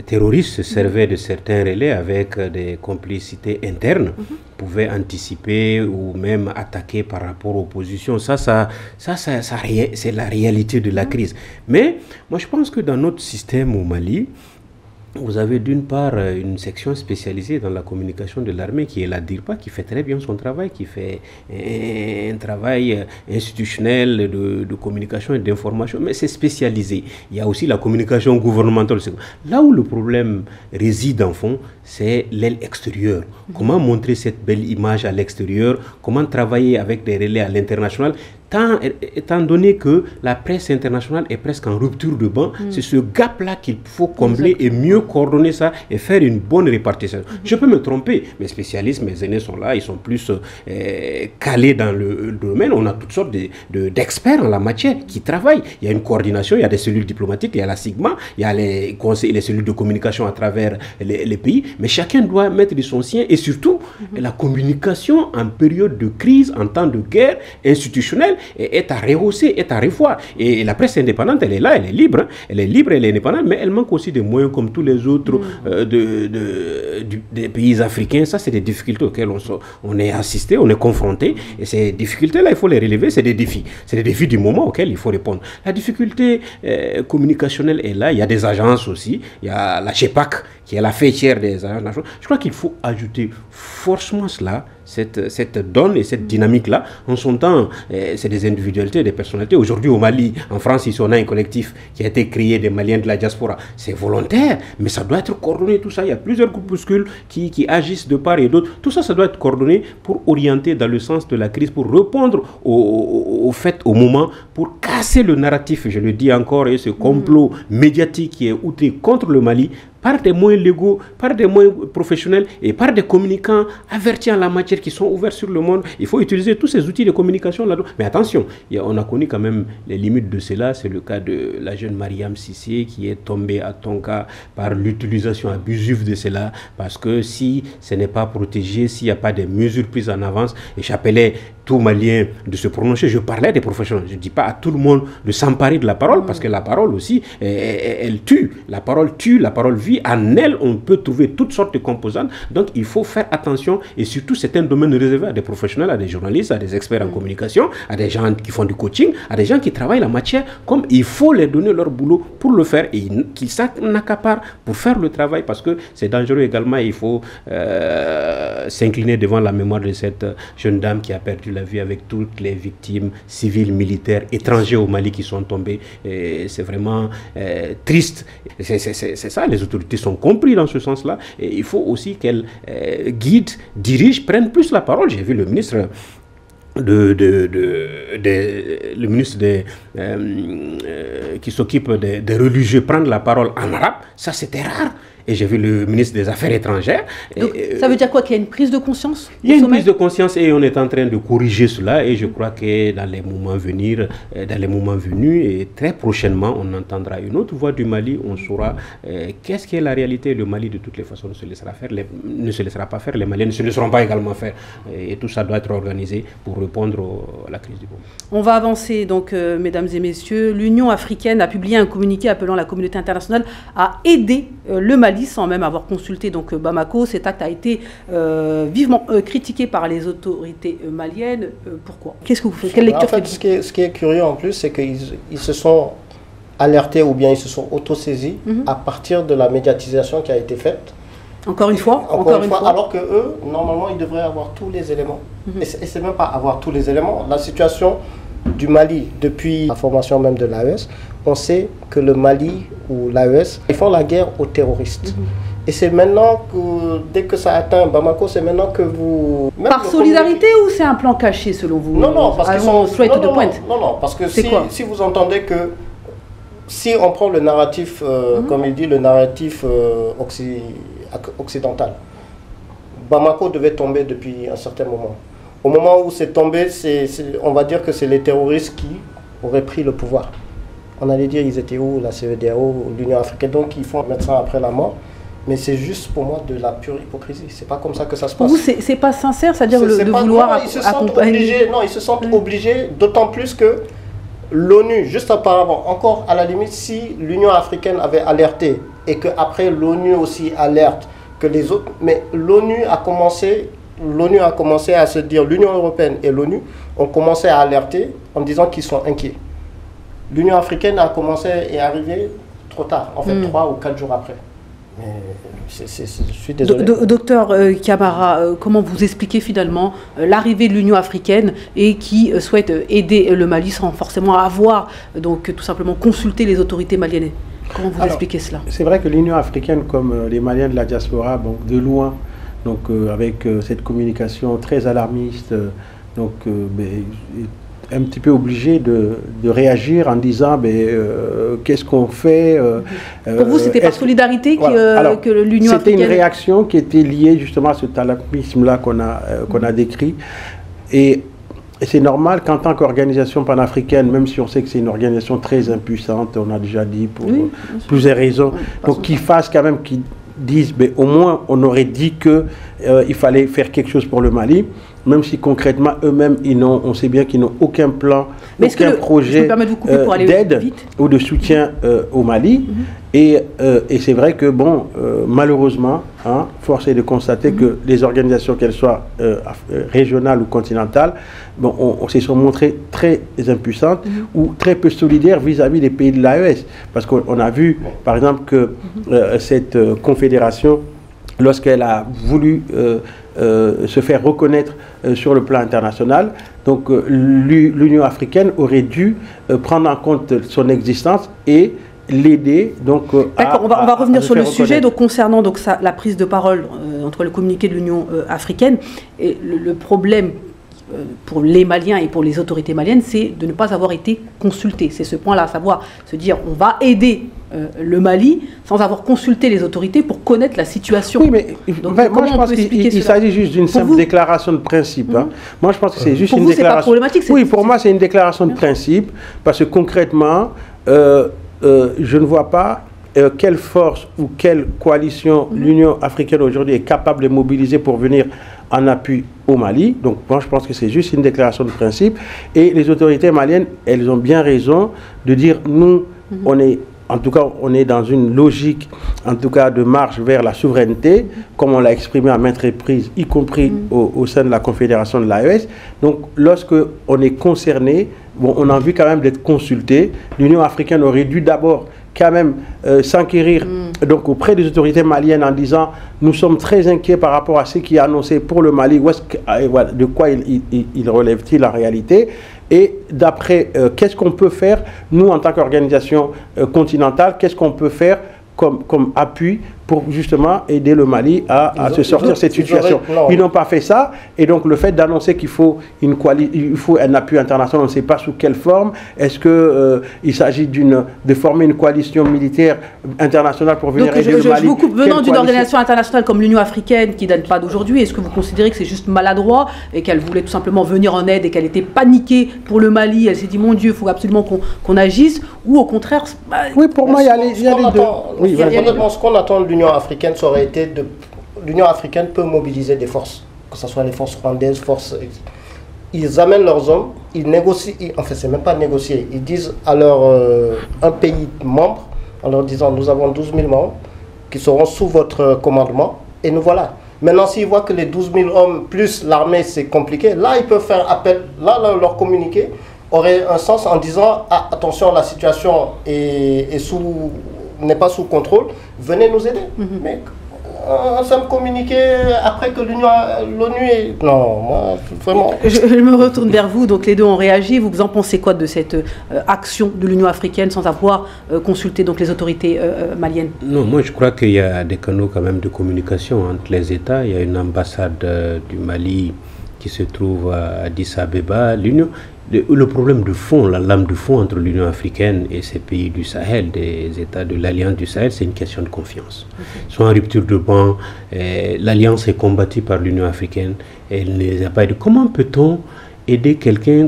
terroristes se servaient de certains relais avec des complicités internes, pouvaient anticiper ou même attaquer par rapport aux positions. Ça c'est la réalité de la crise. Mais moi, je pense que dans notre système au Mali, vous avez d'une part une section spécialisée dans la communication de l'armée qui est la DIRPA, qui fait très bien son travail, qui fait un travail institutionnel de communication et d'information, mais c'est spécialisé. Il y a aussi la communication gouvernementale. Là où le problème réside en fond, c'est l'aile extérieure. Comment montrer cette belle image à l'extérieur, comment travailler avec des relais à l'international, étant donné que la presse internationale est presque en rupture de banc, c'est ce gap-là qu'il faut combler et mieux coordonner ça et faire une bonne répartition. Je peux me tromper, mes spécialistes, mes aînés sont là, ils sont plus calés dans le domaine. On a toutes sortes d'experts en la matière qui travaillent. Il y a une coordination, il y a des cellules diplomatiques, il y a la Sigma, il y a les conseils, les cellules de communication à travers les pays, mais chacun doit mettre de son sien et surtout la communication en période de crise, en temps de guerre institutionnelle, est à rehausser, est à revoir. Et la presse indépendante, elle est là, elle est libre, hein. Elle est libre, elle est indépendante, mais elle manque aussi de moyens comme tous les autres des pays africains. Ça, c'est des difficultés auxquelles on est assisté, on est confronté. Et ces difficultés-là, il faut les relever, c'est des défis. C'est des défis du moment auxquels il faut répondre. La difficulté communicationnelle est là, il y a des agences aussi, il y a la CHEPAC, qui est la fêtière des agences nationales. Je crois qu'il faut ajouter forcément cela, cette donne et cette dynamique-là. En son temps, c'est des individualités, des personnalités. Aujourd'hui, au Mali, en France, ici, on a un collectif qui a été créé des Maliens de la diaspora. C'est volontaire, mais ça doit être coordonné, tout ça. Il y a plusieurs groupuscules qui agissent de part et d'autre. Tout ça, ça doit être coordonné pour orienter dans le sens de la crise, pour répondre au fait, au moment, pour casser le narratif, je le dis encore, et ce complot médiatique qui est outré contre le Mali, par des moyens légaux, par des moyens professionnels et par des communicants avertis en la matière qui sont ouverts sur le monde. Il faut utiliser tous ces outils de communication là-dedans. Mais attention, on a connu quand même les limites de cela. C'est le cas de la jeune Mariam Sissé qui est tombée à Tonka par l'utilisation abusive de cela. Parce que si ce n'est pas protégé, s'il n'y a pas de mesures prises en avance, et j'appelais tout Malien de se prononcer. Je parlais des professionnels. Je ne dis pas à tout le monde de s'emparer de la parole, parce que la parole aussi, elle tue. La parole tue, la parole vit. En elle, on peut trouver toutes sortes de composantes. Donc, il faut faire attention. Et surtout, c'est un domaine réservé à des professionnels, à des journalistes, à des experts en communication, à des gens qui font du coaching, à des gens qui travaillent la matière. Comme il faut leur donner leur boulot pour le faire et qu'ils s'en accaparent pour faire le travail, parce que c'est dangereux également. Il faut s'incliner devant la mémoire de cette jeune dame qui a perdu la vie avec toutes les victimes civiles, militaires, étrangers au Mali qui sont tombés. C'est vraiment triste. C'est ça, les autorités sont compris dans ce sens-là. Et il faut aussi qu'elles guident, dirigent, prennent plus la parole. J'ai vu le ministre le ministre qui s'occupe des religieux prendre la parole en arabe. Ça, c'était rare. Et j'ai vu le ministre des Affaires étrangères. Donc, ça veut dire quoi? Qu'il y a une prise de conscience? Il y a une prise de conscience et on est en train de corriger cela. Et je crois que dans les moments venus, et très prochainement, on entendra une autre voix du Mali. On saura qu'est-ce qu'est la réalité. Le Mali, de toutes les façons, ne se laissera pas faire. Les Maliens ne se laisseront pas également faire. Et tout ça doit être organisé pour répondre à la crise du moment. On va avancer, donc, mesdames et messieurs. L'Union africaine a publié un communiqué appelant la communauté internationale à aider le Mali sans même avoir consulté donc Bamako. Cet acte a été vivement critiqué par les autorités maliennes. Pourquoi? Qu'est-ce que vous faites? Quelle lecture faites-vous? Ce qui est curieux en plus, c'est qu'ils se sont alertés ou bien ils se sont autosaisis à partir de la médiatisation qui a été faite. Encore une fois, alors que eux, normalement, ils devraient avoir tous les éléments. Et c'est même pas avoir tous les éléments. La situation du Mali, depuis la formation même de l'AES, on sait que le Mali ou l'AES, ils font la guerre aux terroristes. Et c'est maintenant que, dès que ça atteint Bamako, c'est maintenant que vous... Par solidarité ou c'est un plan caché selon vous? Non, parce qu'ils sont... Non, parce que si vous entendez que... Si on prend le narratif, comme il dit, le narratif occidental, Bamako devait tomber depuis un certain moment. Au moment où c'est tombé, on va dire que c'est les terroristes qui auraient pris le pouvoir. On allait dire ils étaient où, la CEDEAO, l'Union africaine, donc ils font mettre ça après la mort. Mais c'est juste pour moi de la pure hypocrisie. C'est pas comme ça que ça se passe. Pour vous, c'est pas sincère, c'est-à-dire de vouloir accompagner. Non, ils se sentent obligés, d'autant plus que l'ONU, juste auparavant, encore à la limite, si l'Union africaine avait alerté et qu'après l'ONU aussi alerte que les autres, mais l'ONU a commencé à se dire, l'Union européenne et l'ONU ont commencé à alerter en disant qu'ils sont inquiets. L'Union africaine a commencé et est arrivée trop tard, en fait 3 ou 4 jours après. Mais je suis désolé. Docteur Camara, comment vous expliquez finalement l'arrivée de l'Union africaine et qui souhaite aider le Mali sans forcément avoir donc tout simplement consulté les autorités maliennes? Comment vous expliquez cela? C'est vrai que l'Union africaine, comme les Maliens de la diaspora, donc de loin, donc avec cette communication très alarmiste, un petit peu obligé de réagir en disant qu'est-ce qu'on fait. Pour vous, c'était par solidarité que l'Union africaine... C'était une réaction qui était liée justement à ce alarmisme-là qu'on a décrit. Et c'est normal qu'en tant qu'organisation panafricaine, même si on sait que c'est une organisation très impuissante, on a déjà dit pour plusieurs raisons, donc qu'ils fassent quand même, qu'ils disent, au moins on aurait dit qu'il fallait faire quelque chose pour le Mali, même si concrètement eux-mêmes, on sait bien qu'ils n'ont aucun plan, aucun projet d'aide ou de soutien au Mali. Et c'est vrai que, malheureusement, force est de constater que les organisations, qu'elles soient régionales ou continentales, on se sont montrées très impuissantes ou très peu solidaires vis-à-vis des pays de l'AES. Parce qu'on a vu, par exemple, que cette confédération, lorsqu'elle a voulu se faire reconnaître sur le plan international, donc l'Union africaine aurait dû prendre en compte son existence et l'aider. D'accord, on va revenir sur le sujet concernant la prise de parole entre le communiqué de l'Union africaine et le problème pour les Maliens et pour les autorités maliennes, c'est de ne pas avoir été consultés. C'est ce point-là, à savoir se dire on va aider le Mali sans avoir consulté les autorités pour connaître la situation. Oui, mais moi je pense qu'il s'agit juste d'une simple déclaration de principe. Moi je pense que c'est juste une déclaration. Pas problématique, oui, pour moi c'est une déclaration de principe parce que concrètement, je ne vois pas quelle force ou quelle coalition l'Union africaine aujourd'hui est capable de mobiliser pour venir en appui au Mali. Donc moi je pense que c'est juste une déclaration de principe. Et les autorités maliennes, elles ont bien raison de dire nous, on est... En tout cas, on est dans une logique, en tout cas, de marche vers la souveraineté, comme on l'a exprimé à maintes reprises, y compris au sein de la Confédération de l'AES. Donc, lorsque on est concerné, bon, on a envie quand même d'être consulté. L'Union africaine aurait dû d'abord quand même s'enquérir donc auprès des autorités maliennes en disant nous sommes très inquiets par rapport à ce qui est annoncé pour le Mali, de quoi il relève-t-il en réalité, et d'après qu'est-ce qu'on peut faire nous en tant qu'organisation continentale, qu'est-ce qu'on peut faire comme appui pour justement aider le Mali à se sortir de cette situation. Ils n'ont pas fait ça, et donc le fait d'annoncer qu'il faut un appui international, on ne sait pas sous quelle forme. Est-ce qu'il s'agit de former une coalition militaire internationale pour venir aider le Mali? Venant d'une organisation internationale comme l'Union africaine, qui ne date pas d'aujourd'hui, est-ce que vous considérez que c'est juste maladroit et qu'elle voulait tout simplement venir en aide et qu'elle était paniquée pour le Mali? Elle s'est dit, mon Dieu, il faut absolument qu'on agisse, ou au contraire... Oui, pour moi, il y a les deux. Ce qu'on attend de l'Union africaine, ça aurait été de... L'Union africaine peut mobiliser des forces, que ce soit les forces rwandaises, ils amènent leurs hommes, ils négocient, enfin c'est même pas négocier, ils disent à un pays membre, en leur disant nous avons 12 000 membres qui seront sous votre commandement, et nous voilà. Maintenant, s'ils voient que les 12 000 hommes plus l'armée c'est compliqué, là ils peuvent faire appel, là leur communiqué aurait un sens en disant ah, attention, la situation n'est pas sous contrôle, venez nous aider. Mais un simple communiqué après que l'ONU est... Non, moi, vraiment... Je me retourne vers vous, donc les deux ont réagi. Vous en pensez quoi de cette action de l'Union africaine sans avoir consulté donc, les autorités maliennes? Non, moi je crois qu'il y a des canaux quand même de communication entre les États. Il y a une ambassade du Mali qui se trouve à Addis Abeba. Le problème de fond, la lame de fond entre l'Union africaine et ces pays du Sahel, des États de l'Alliance du Sahel, c'est une question de confiance. Ils sont en rupture de banc, l'Alliance est combattue par l'Union africaine, elle ne les a pas aidés. Comment peut-on aider quelqu'un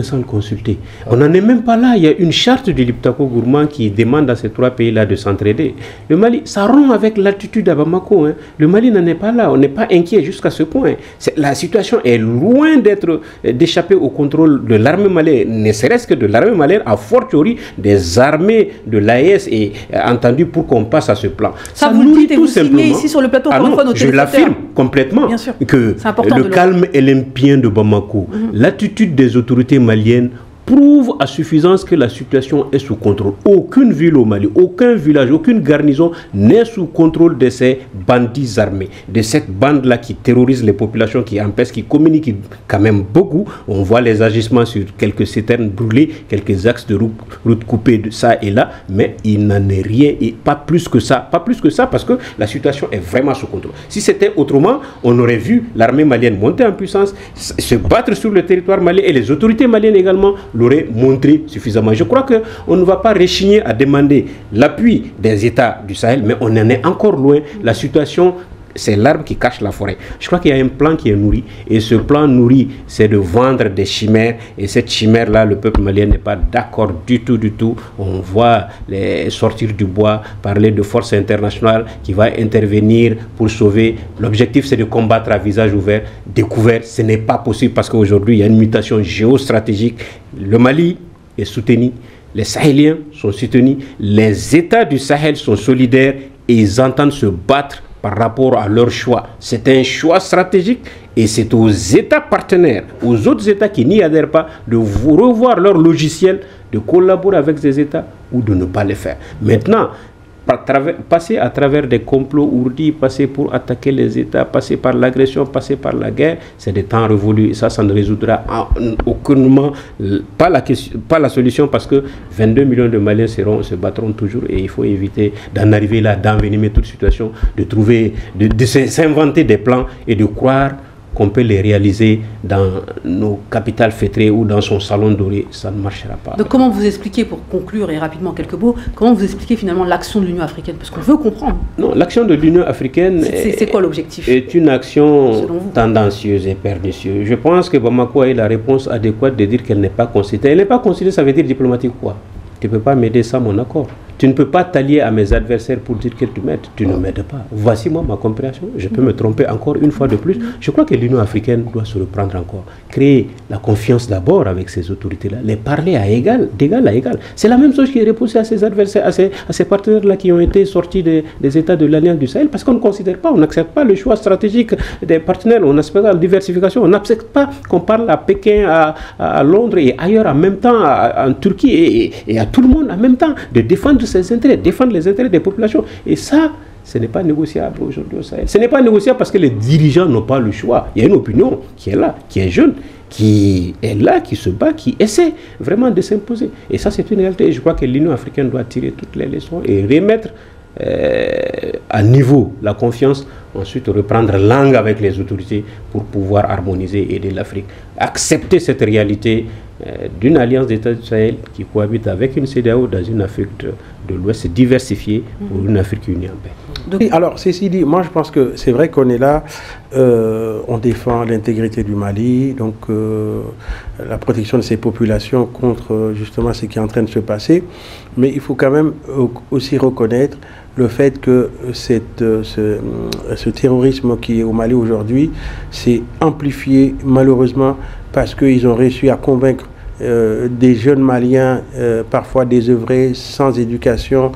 sans le consulter? On n'en est même pas là. Il y a une charte du Liptako Gourmand qui demande à ces trois pays-là de s'entraider. Le Mali, ça rompt avec l'attitude à Bamako. Le Mali n'en est pas là. On n'est pas inquiet jusqu'à ce point. La situation est loin d'échapper au contrôle de l'armée malienne, ne serait-ce que de l'armée malienne, a fortiori des armées de l'AES et entendu pour qu'on passe à ce plan. Ça vous le dites et vous signez ici sur le plateau encore une fois notre je l'affirme complètement que le calme olympien de Bamako, l'attitude des autorités maliennes prouve à suffisance que la situation est sous contrôle. Aucune ville au Mali, aucun village, aucune garnison n'est sous contrôle de ces bandits armés, de cette bande-là qui terrorise les populations, qui empêche, qui communique quand même beaucoup. On voit les agissements sur quelques citernes brûlées, quelques axes de route coupés de ça et là, mais il n'en est rien et pas plus que ça. Pas plus que ça parce que la situation est vraiment sous contrôle. Si c'était autrement, on aurait vu l'armée malienne monter en puissance, se battre sur le territoire malien et les autorités maliennes également l'aurait montré suffisamment. Je crois qu'on ne va pas rechigner à demander l'appui des États du Sahel, mais on en est encore loin. La situation, c'est l'arbre qui cache la forêt. Je crois qu'il y a un plan qui est nourri, et ce plan nourri, c'est de vendre des chimères, et cette chimère-là, le peuple malien n'est pas d'accord du tout. On voit les sortir du bois, parler de force internationale qui va intervenir pour sauver. L'objectif, c'est de combattre à visage ouvert, découvert. Ce n'est pas possible parce qu'aujourd'hui, il y a une mutation géostratégique. Le Mali est soutenu, les Sahéliens sont soutenus, les États du Sahel sont solidaires et ils entendent se battre par rapport à leur choix. C'est un choix stratégique et c'est aux États partenaires, aux autres États qui n'y adhèrent pas, de revoir leur logiciel, de collaborer avec ces États ou de ne pas le faire. Maintenant, passer à travers des complots ourdis, passer pour attaquer les États, passer par l'agression, passer par la guerre, c'est des temps révolus. Et ça ne résoudra aucunement pas la solution parce que 22 millions de Maliens se battront toujours et il faut éviter d'en arriver là, d'envenimer toute situation, de s'inventer des plans et de croire qu'on peut les réaliser dans nos capitales fêtrées ou dans son salon doré, ça ne marchera pas. Donc comment vous expliquez, pour conclure et rapidement quelques mots, comment vous expliquez finalement l'action de l'Union africaine? Parce qu'on veut comprendre. Non, l'action de l'Union africaine c'est quoi l'objectif? Est une action tendancieuse et pernicieuse. Je pense que Bamako a eu la réponse adéquate de dire qu'elle n'est pas considérée. Elle n'est pas considérée, ça veut dire diplomatique quoi? Tu ne peux pas m'aider sans mon accord. Tu ne peux pas t'allier à mes adversaires pour dire que tu m'aides. Tu ne m'aides pas. Voici moi ma compréhension. Je peux me tromper encore une fois de plus. Je crois que l'Union africaine doit se reprendre encore. Créer la confiance d'abord avec ces autorités-là. Les parler d'égal à égal. C'est la même chose qui est reposée à ses adversaires, à ces partenaires-là qui ont été sortis des États de l'Alliance du Sahel, parce qu'on ne considère pas, on n'accepte pas le choix stratégique des partenaires, on n'accepte pas la diversification, on n'accepte pas qu'on parle à Pékin, à Londres et ailleurs en même temps, en Turquie et à tout le monde en même temps, de défendre ses intérêts, défendre les intérêts des populations. Et ça, ce n'est pas négociable aujourd'hui au Sahel. Ce n'est pas négociable parce que les dirigeants n'ont pas le choix. Il y a une opinion qui est là, qui est jeune, qui est là, qui se bat, qui essaie vraiment de s'imposer. Et ça, c'est une réalité. Et je crois que l'Union africaine doit tirer toutes les leçons et remettre à niveau la confiance, ensuite reprendre langue avec les autorités pour pouvoir harmoniser et aider l'Afrique. Accepter cette réalité d'une alliance d'États du Sahel qui cohabite avec une CEDEAO dans une Afrique de l'Ouest diversifiée pour une Afrique unie en paix. Donc, alors, ceci dit, moi je pense que c'est vrai qu'on est là, on défend l'intégrité du Mali, donc la protection de ces populations contre justement ce qui est en train de se passer, mais il faut quand même aussi reconnaître le fait que ce terrorisme qui est au Mali aujourd'hui s'est amplifié malheureusement parce qu'ils ont réussi à convaincre des jeunes Maliens, parfois désœuvrés, sans éducation,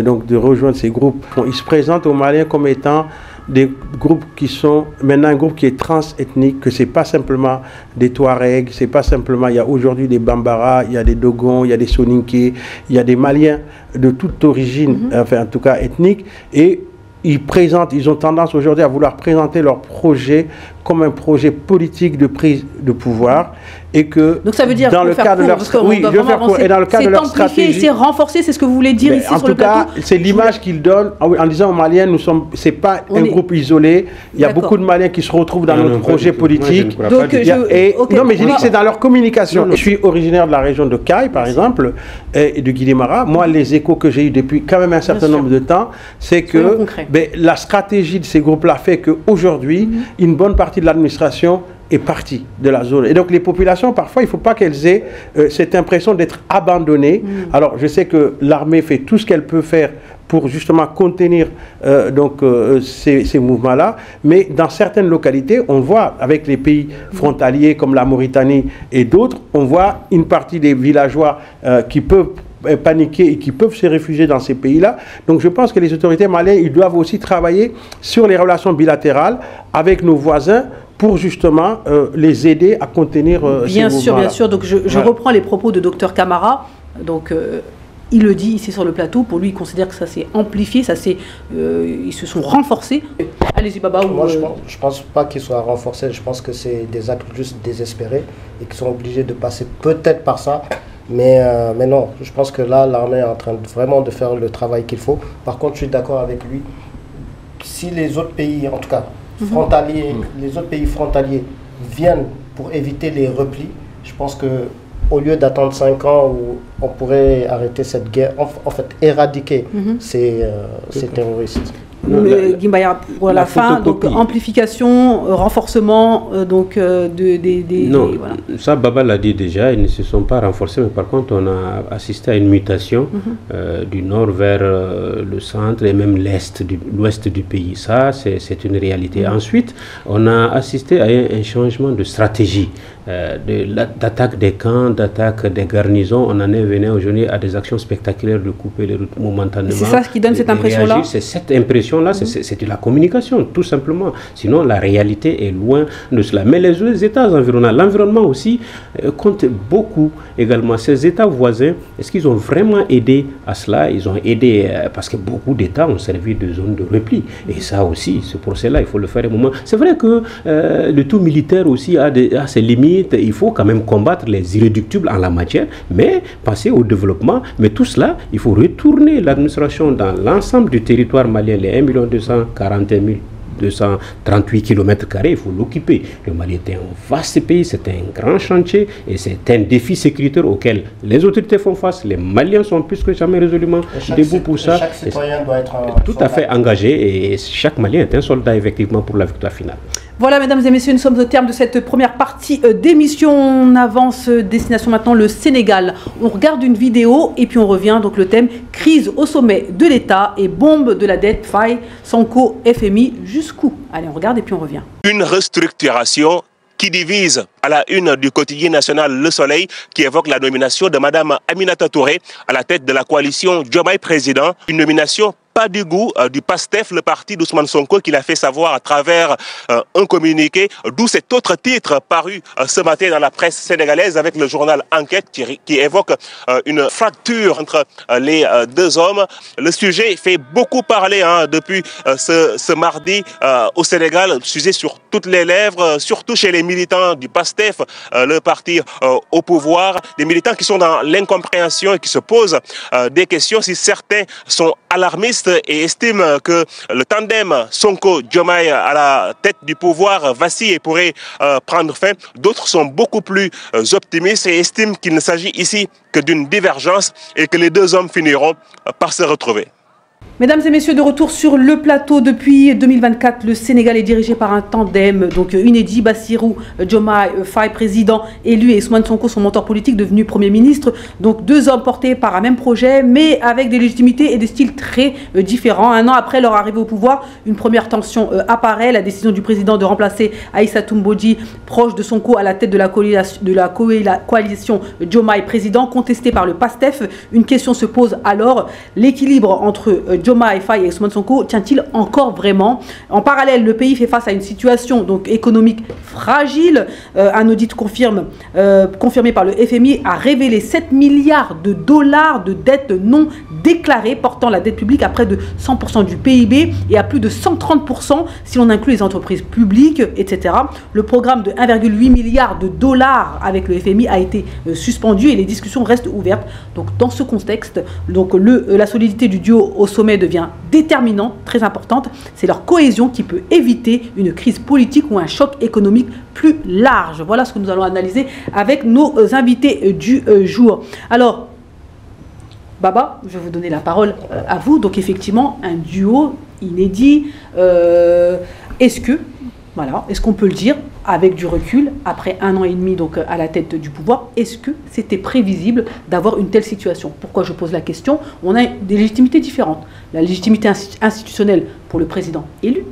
donc de rejoindre ces groupes. Ils se présentent aux Maliens comme étant des groupes qui sont maintenant un groupe qui est transethnique, que c'est pas simplement des Touaregs, c'est pas simplement, il y a aujourd'hui des Bambara, il y a des Dogons, il y a des Soninké, il y a des Maliens de toute origine, enfin en tout cas ethnique, et ils ont tendance aujourd'hui à vouloir présenter leur projet comme un projet politique de prise de pouvoir, et que donc ça veut dire dans le cadre de leur et dans le cadre de leur stratégie, c'est renforcé, c'est ce que vous voulez dire ici sur le plateau. En tout cas, c'est l'image qu'ils donnent en disant aux Maliens, c'est pas un groupe isolé, il y a beaucoup de Maliens qui se retrouvent dans notre projet politique. Non, mais j'ai dit que c'est dans leur communication. Je suis originaire de la région de Caille, par exemple, et de Guilimara. Moi, les échos que j'ai eu depuis quand même un certain nombre de temps, c'est que la stratégie de ces groupes-là fait qu'aujourd'hui, une bonne partie de l'administration est partie de la zone. Et donc les populations, parfois, il ne faut pas qu'elles aient cette impression d'être abandonnées. Alors, je sais que l'armée fait tout ce qu'elle peut faire pour justement contenir ces mouvements-là, mais dans certaines localités, on voit, avec les pays frontaliers comme la Mauritanie et d'autres, on voit une partie des villageois qui peuvent paniquer et qui peuvent se réfugier dans ces pays-là. Donc je pense que les autorités maliennes, ils doivent aussi travailler sur les relations bilatérales avec nos voisins pour justement les aider à contenir ces mouvements-là. Bien sûr. Donc je reprends les propos de Dr Camara. Donc il le dit ici sur le plateau. Pour lui, il considère que ça s'est amplifié, ils se sont renforcés. Allez-y, Baba. Moi, je ne pense pas qu'ils soient renforcés. Je pense que c'est des actes juste désespérés et qu'ils sont obligés de passer peut-être par ça. Mais non, je pense que là, l'armée est en train vraiment de faire le travail qu'il faut. Par contre, je suis d'accord avec lui. Si les autres pays, en tout cas frontaliers, les autres pays frontaliers viennent pour éviter les replis, je pense que au lieu d'attendre 5 ans où on pourrait arrêter cette guerre, en fait éradiquer ces terroristes. Guimbaya, pour la fin, donc amplification, renforcement, non, voilà. Ça Baba l'a dit déjà, ils ne se sont pas renforcés, mais par contre on a assisté à une mutation du nord vers le centre et même l'ouest du pays. Ça, c'est une réalité. Ensuite, on a assisté à un changement de stratégie. D'attaque des camps, d'attaque des garnisons. On en est venu aujourd'hui à des actions spectaculaires de couper les routes momentanément. C'est ça ce qui donne cette impression-là. C'est cette impression-là, c'est de la communication, tout simplement. Sinon, la réalité est loin de cela. Mais les États environnants, l'environnement aussi compte beaucoup également. Ces États voisins, est-ce qu'ils ont vraiment aidé à cela? Ils ont aidé parce que beaucoup d'États ont servi de zone de repli. Et ça aussi, ce procès-là, il faut le faire un moment. C'est vrai que le tout militaire aussi a ses limites. Il faut quand même combattre les irréductibles en la matière, mais passer au développement. Mais tout cela, il faut retourner l'administration dans l'ensemble du territoire malien, les 1 241 000 238 km², il faut l'occuper. Le Mali est un vaste pays, c'est un grand chantier et c'est un défi sécuritaire auquel les autorités font face. Les Maliens sont plus que jamais résolument debout pour ça. Chaque citoyen doit être tout à fait engagé et chaque Malien est un soldat effectivement pour la victoire finale. Voilà, mesdames et messieurs, nous sommes au terme de cette première partie d'émission. On avance, destination maintenant le Sénégal. On regarde une vidéo et puis on revient. Donc le thème, crise au sommet de l'État et bombe de la dette, Faye, Sonko, FMI, jusqu'où? Allez, on regarde et puis on revient. Une restructuration qui divise à la une du quotidien national Le Soleil, qui évoque la nomination de Mme Aminata Touré à la tête de la coalition Diomaye Président. Une nomination pas du goût du PASTEF, le parti d'Ousmane Sonko, qui l'a fait savoir à travers un communiqué, d'où cet autre titre paru ce matin dans la presse sénégalaise avec le journal Enquête qui évoque une fracture entre les deux hommes. Le sujet fait beaucoup parler depuis ce mardi au Sénégal, sujet sur toutes les lèvres, surtout chez les militants du PASTEF, le parti au pouvoir, des militants qui sont dans l'incompréhension et qui se posent des questions si certains sont alarmistes et estiment que le tandem Sonko-Diomaye à la tête du pouvoir vacille et pourrait prendre fin. D'autres sont beaucoup plus optimistes et estiment qu'il ne s'agit ici que d'une divergence et que les deux hommes finiront par se retrouver. Mesdames et messieurs, de retour sur le plateau depuis 2024, le Sénégal est dirigé par un tandem donc inédit. Bassirou Diomaye Faye, président élu, et Ousmane Sonko, son mentor politique, devenu Premier ministre. Donc deux hommes portés par un même projet, mais avec des légitimités et des styles très différents. Un an après leur arrivée au pouvoir, une première tension apparaît. La décision du président de remplacer Aïssatou Mbodji, proche de Sonko, à la tête de la coalition Diomaye Président, contestée par le PASTEF. Une question se pose alors, l'équilibre entre Diomaye Faye et Ousmane Sonko tient-il encore vraiment? En parallèle, le pays fait face à une situation donc économique fragile. Un audit confirmé par le FMI a révélé 7 milliards de dollars de dettes non déclarées, portant la dette publique à près de 100% du PIB et à plus de 130% si l'on inclut les entreprises publiques, etc. Le programme de 1,8 milliard de dollars avec le FMI a été suspendu et les discussions restent ouvertes. Donc dans ce contexte, donc la solidité du duo au sommet devient déterminante, très importante. C'est leur cohésion qui peut éviter une crise politique ou un choc économique plus large. Voilà ce que nous allons analyser avec nos invités du jour. Alors, Baba, je vais vous donner la parole à vous. Donc effectivement, un duo inédit. Est-ce qu'on peut le dire avec du recul, après 1 an et demi donc, à la tête du pouvoir, est-ce que c'était prévisible d'avoir une telle situation? Pourquoi je pose la question? On a des légitimités différentes. La légitimité institutionnelle pour le président élu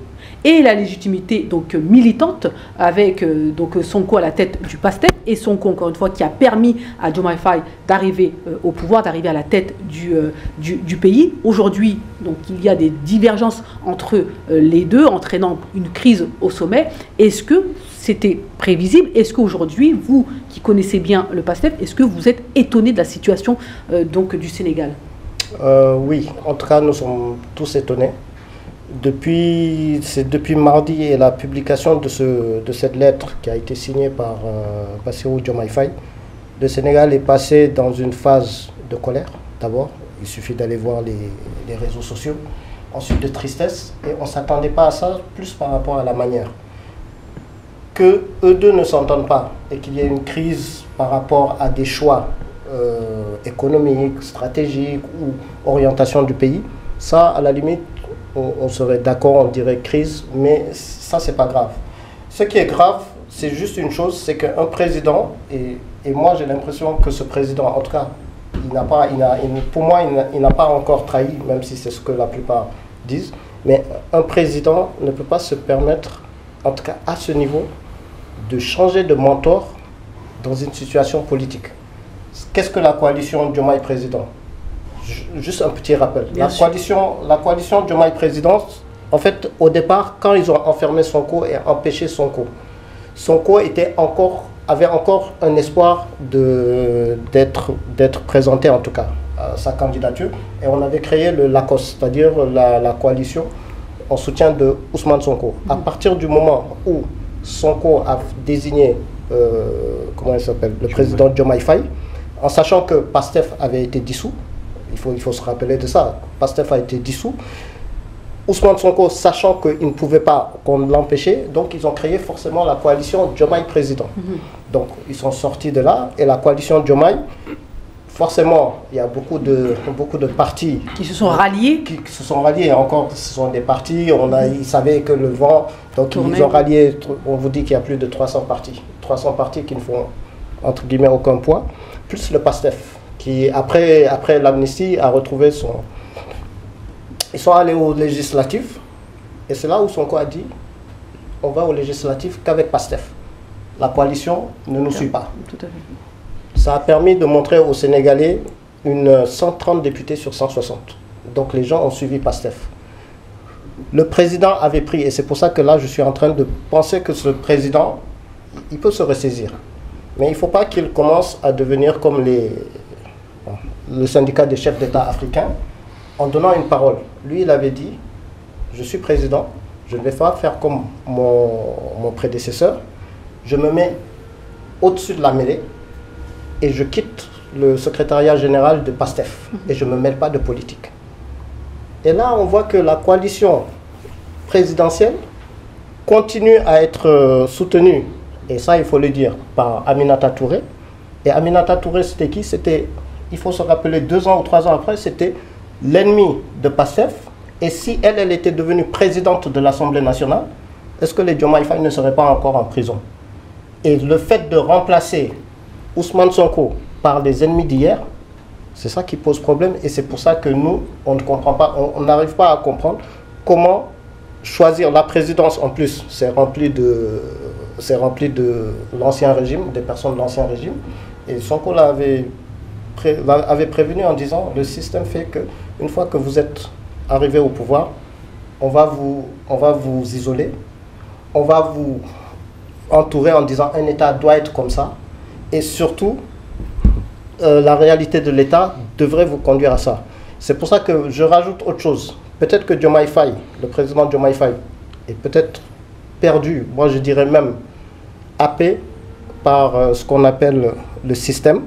et la légitimité donc militante avec donc Sonko à la tête du PASTEF et Sonko encore une fois qui a permis à Diomaye Faye d'arriver au pouvoir, d'arriver à la tête du pays. Aujourd'hui, donc il y a des divergences entre les deux, entraînant une crise au sommet. Est-ce que c'était prévisible? Est-ce qu'aujourd'hui, vous qui connaissez bien le PASTEF, est-ce que vous êtes étonné de la situation donc du Sénégal? Oui, en tout cas, nous sommes tous étonnés. Depuis mardi et la publication de cette lettre qui a été signée par Bassirou Diomaye Faye, le Sénégal est passé dans une phase de colère, d'abord. Il suffit d'aller voir les réseaux sociaux. Ensuite de tristesse, et on ne s'attendait pas à ça, plus par rapport à la manière. Que eux deux ne s'entendent pas et qu'il y ait une crise par rapport à des choix économiques, stratégiques ou orientation du pays, ça, à la limite, on serait d'accord, on dirait crise, mais ça, c'est pas grave. Ce qui est grave, c'est juste une chose, c'est qu'un président, et moi j'ai l'impression que ce président, en tout cas, pour moi, il n'a pas encore trahi, même si c'est ce que la plupart disent, mais un président ne peut pas se permettre, en tout cas à ce niveau, de changer de mentor dans une situation politique. Qu'est-ce que la coalition Diomaye Président? Juste un petit rappel. La coalition Diomaye Président, en fait, au départ, quand ils ont enfermé Sonko et empêché Sonko avait encore un espoir d'être présenté, en tout cas, à sa candidature. Et on avait créé le LACOS, c'est-à-dire la coalition en soutien de Ousmane Sonko. À partir du moment où Sonko a désigné, le président Diomaye Faye, en sachant que PASTEF avait été dissous, il faut se rappeler de ça, PASTEF a été dissous, Ousmane Sonko, sachant qu'il ne pouvait pas qu'on l'empêchait, donc ils ont créé forcément la coalition Diomaye Président. Donc ils sont sortis de là, et la coalition Diomaye, forcément, il y a beaucoup de partis qui se sont ralliés. Qui se sont ralliés. Encore, ce sont des partis, ils savaient que le vent, donc ils ont rallié, on vous dit qu'il y a plus de 300 partis. 300 partis qui ne font, entre guillemets, aucun poids, plus le PASTEF, qui, après l'amnistie, a retrouvé son... Ils sont allés aux législatifs, et c'est là où Sonko a dit, on va aux législatifs qu'avec PASTEF. La coalition ne nous suit pas. Tout à fait. Ça a permis de montrer aux Sénégalais 130 députés sur 160. Donc les gens ont suivi PASTEF. Le président avait pris, et c'est pour ça que là je suis en train de penser que ce président, il peut se ressaisir. Mais il ne faut pas qu'il commence à devenir comme le syndicat des chefs d'État africains, en donnant une parole. Lui, il avait dit, je suis président, je ne vais pas faire comme mon prédécesseur, je me mets au-dessus de la mêlée et je quitte le secrétariat général de PASTEF et je ne me mêle pas de politique. Et là, on voit que la coalition présidentielle continue à être soutenue, et ça, il faut le dire, par Aminata Touré. Et Aminata Touré, c'était qui? C'était, il faut se rappeler, 2 ans ou 3 ans après, c'était l'ennemi de PASTEF. Et si elle était devenue présidente de l'Assemblée nationale, est-ce que les Diomaye Faye ne seraient pas encore en prison? Et le fait de remplacer Ousmane Sonko par les ennemis d'hier, c'est ça qui pose problème. Et c'est pour ça que nous, on ne comprend pas, on n'arrive pas à comprendre comment choisir la présidence. En plus, c'est rempli de l'ancien régime, des personnes de l'ancien régime. Et Sonko avait prévenu en disant, le système fait que une fois que vous êtes arrivé au pouvoir, on va vous isoler, on va vous entourer en disant un État doit être comme ça, et surtout la réalité de l'État devrait vous conduire à ça. C'est pour ça que je rajoute autre chose. Peut-être que Diomaye Faye, le président Diomaye Faye, est peut-être perdu, moi je dirais même happé par ce qu'on appelle le système.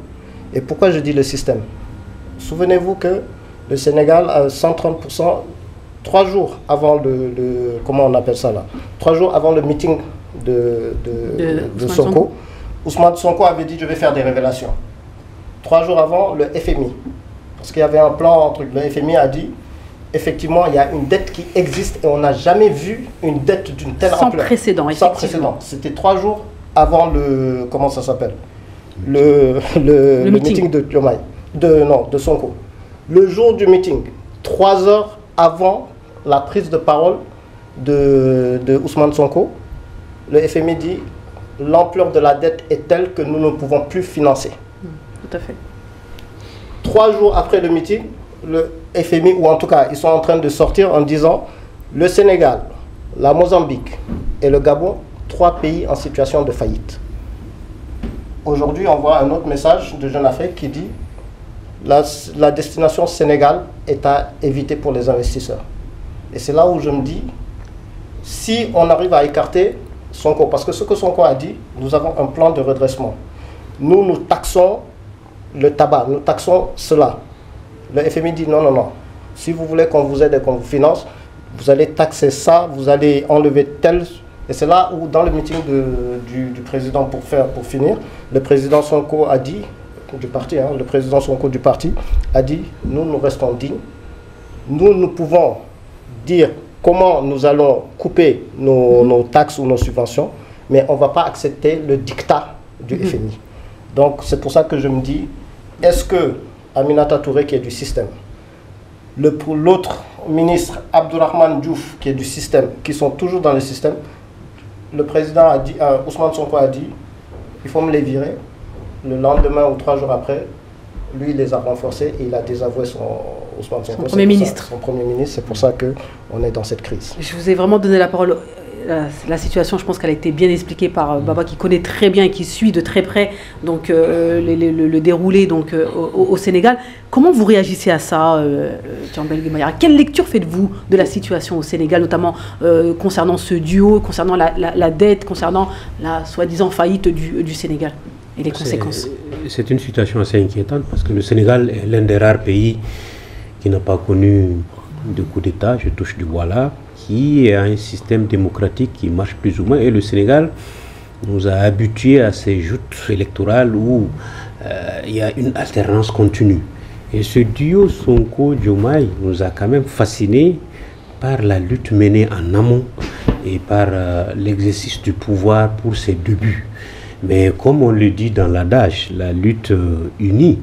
Et pourquoi je dis le système? Souvenez-vous que le Sénégal a 130%, 3 jours avant comment on appelle ça là, 3 jours avant le meeting de Sonko, Ousmane Sonko avait dit je vais faire des révélations. 3 jours avant, le FMI, parce qu'il y avait un plan entre le FMI a dit effectivement il y a une dette qui existe et on n'a jamais vu une dette d'une telle ampleur. Sans précédent, effectivement. Sans précédent. C'était 3 jours avant le, comment ça s'appelle, le meeting de Diomaye, de Sonko. Le jour du meeting, 3 heures avant la prise de parole de Ousmane Sonko, le FMI dit l'ampleur de la dette est telle que nous ne pouvons plus financer. Tout à fait. 3 jours après le meeting, le FMI, ou en tout cas, ils sont en train de sortir en disant le Sénégal, la Mozambique et le Gabon, 3 pays en situation de faillite. Aujourd'hui, on voit un autre message de Jeune Afrique qui dit la destination Sénégal est à éviter pour les investisseurs. Et c'est là où je me dis, si on arrive à écarter Sonko, parce que ce que Sonko a dit, nous avons un plan de redressement. Nous taxons le tabac, nous taxons cela. Le FMI dit non, non, non. Si vous voulez qu'on vous aide et qu'on vous finance, vous allez taxer ça, vous allez enlever tel. Et c'est là où, dans le meeting du président, pour finir, le président Sonko a dit, du parti, hein, le président Sonko du parti a dit, nous restons dignes. Nous pouvons dire comment nous allons couper nos taxes ou nos subventions, mais on ne va pas accepter le dictat du FMI. Donc c'est pour ça que je me dis, est-ce que Aminata Touré qui est du système, l'autre ministre Abdourahmane Diouf qui est du système, qui sont toujours dans le système, le président a dit, Ousmane Sonko a dit, il faut me les virer. Le lendemain ou 3 jours après, lui il les a renforcés et il a désavoué son Premier ministre. Son Premier ministre, c'est pour ça qu'on est dans cette crise. Je vous ai vraiment donné la parole. La situation, je pense qu'elle a été bien expliquée par Baba, qui connaît très bien et qui suit de très près donc, le déroulé donc, au Sénégal. Comment vous réagissez à ça, Thiambel Guémayara? Quelle lecture faites-vous de la situation au Sénégal, notamment concernant ce duo, concernant la dette, concernant la soi-disant faillite du Sénégal et les conséquences? C'est une situation assez inquiétante parce que le Sénégal est l'un des rares pays qui n'a pas connu de coup d'État, je touche du bois là, qui a un système démocratique qui marche plus ou moins. Et le Sénégal nous a habitués à ces joutes électorales où il y a une alternance continue. Et ce duo Sonko-Diomaye nous a quand même fascinés par la lutte menée en amont et par l'exercice du pouvoir pour ses débuts. Mais comme on le dit dans l'adage, la lutte unie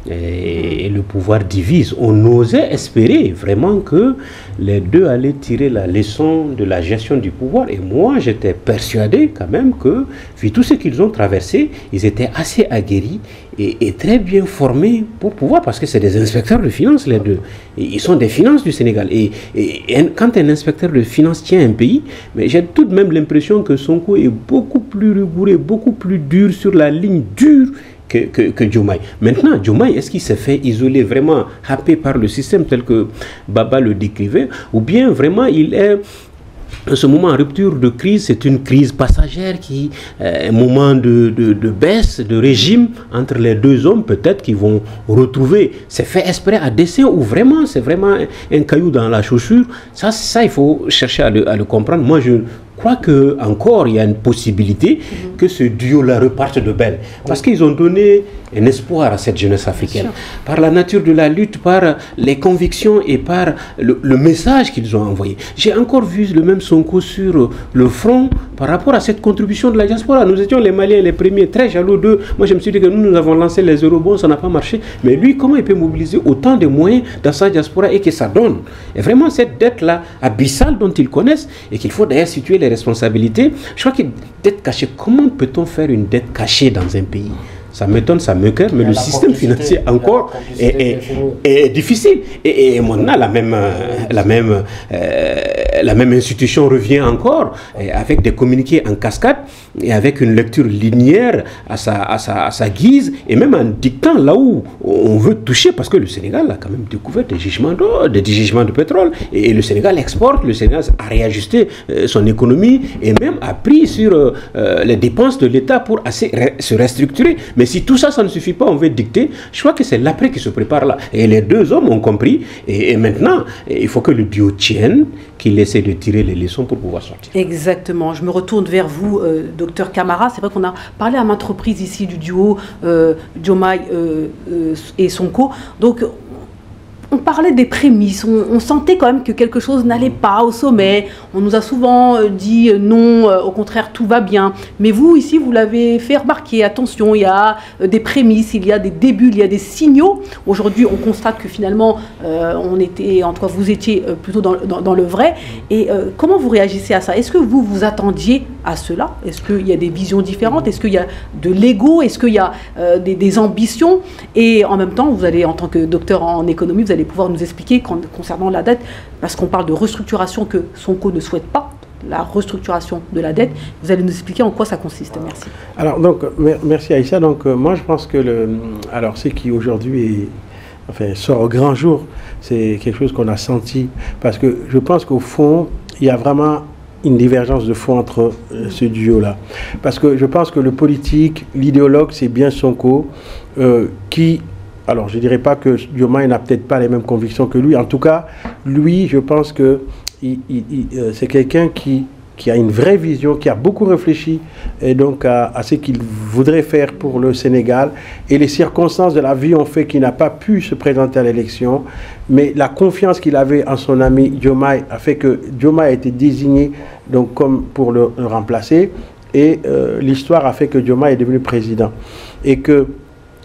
et le pouvoir divise. On osait espérer vraiment que les deux allaient tirer la leçon de la gestion du pouvoir. Et moi, j'étais persuadé quand même que, vu tout ce qu'ils ont traversé, ils étaient assez aguerris et très bien formés pour pouvoir, parce que c'est des inspecteurs de finances, les deux. Et ils sont des finances du Sénégal. Et quand un inspecteur de finances tient un pays, mais j'ai tout de même l'impression que Sonko est beaucoup plus rigoureux, beaucoup plus dur sur la ligne dure que Diomaye. Maintenant, Diomaye, est-ce qu'il s'est fait isoler, vraiment happé par le système tel que Baba le décrivait, ou bien vraiment il est... Ce moment en rupture de crise, c'est une crise passagère qui un moment de baisse, de régime entre les deux hommes, peut-être qu'ils vont retrouver. C'est fait exprès à dessein ou vraiment, c'est vraiment un caillou dans la chaussure. Ça il faut chercher à le comprendre. Moi, je crois qu'encore il y a une possibilité que ce duo-là reparte de belle. Parce qu'ils ont donné un espoir à cette jeunesse africaine. Par la nature de la lutte, par les convictions et par le message qu'ils ont envoyé. J'ai encore vu le même Sonko sur le front par rapport à cette contribution de la diaspora. Nous étions les Maliens les premiers, très jaloux d'eux. Moi, je me suis dit que nous avons lancé les eurobonds, ça n'a pas marché. Mais lui, comment il peut mobiliser autant de moyens dans sa diaspora et que ça donne? Et vraiment, cette dette-là abyssale dont ils connaissent et qu'il faut d'ailleurs situer les responsabilités. Je crois qu'une dette cachée, comment peut-on faire une dette cachée dans un pays? Ça m'étonne, ça me cœur, mais le système financier encore est difficile. Et maintenant, la même institution revient encore avec des communiqués en cascade et avec une lecture linéaire à sa guise et même en dictant là où on veut toucher, parce que le Sénégal a quand même découvert des gisements d'or, des gisements de pétrole, et le Sénégal exporte, le Sénégal a réajusté son économie et même a pris sur les dépenses de l'État pour se restructurer. Mais si tout ça, ça ne suffit pas, on veut dicter. Je crois que c'est l'après qui se prépare là. Et les deux hommes ont compris. Et maintenant, il faut que le duo tienne, qu'il essaie de tirer les leçons pour pouvoir sortir. Exactement. Je me retourne vers vous, docteur Camara. C'est vrai qu'on a parlé à maintes reprises ici du duo Diomaye et Sonko. Donc, on parlait des prémices, on sentait quand même que quelque chose n'allait pas au sommet. On nous a souvent dit non, au contraire, tout va bien. Mais vous, ici, vous l'avez fait remarquer, attention, il y a des prémices, il y a des débuts, il y a des signaux. Aujourd'hui, on constate que finalement, vous étiez plutôt dans le vrai. Et comment vous réagissez à ça? Est-ce que vous vous attendiez à cela? Est-ce qu'il y a des visions différentes? Est-ce qu'il y a de l'ego? Est-ce qu'il y a des ambitions? Et en même temps, vous allez, en tant que docteur en économie, vous allez pouvoir nous expliquer concernant la dette, parce qu'on parle de restructuration que Sonko ne souhaite pas, la restructuration de la dette. Vous allez nous expliquer en quoi ça consiste. Merci. Alors, donc, merci Aïssa. Donc, moi, je pense que ce qui aujourd'hui sort au grand jour, c'est quelque chose qu'on a senti, parce que je pense qu'au fond, il y a vraiment une divergence de fond entre ce duo-là. Parce que je pense que le politique, l'idéologue, c'est bien Sonko, qui... Alors, je ne dirais pas que Diomaye n'a peut-être pas les mêmes convictions que lui. En tout cas, lui, je pense que c'est quelqu'un qui a une vraie vision, qui a beaucoup réfléchi et donc à ce qu'il voudrait faire pour le Sénégal. Et les circonstances de la vie ont fait qu'il n'a pas pu se présenter à l'élection. Mais la confiance qu'il avait en son ami Diomaye a fait que Diomaye a été désigné donc, comme pour le remplacer. Et l'histoire a fait que Diomaye est devenu président. Et que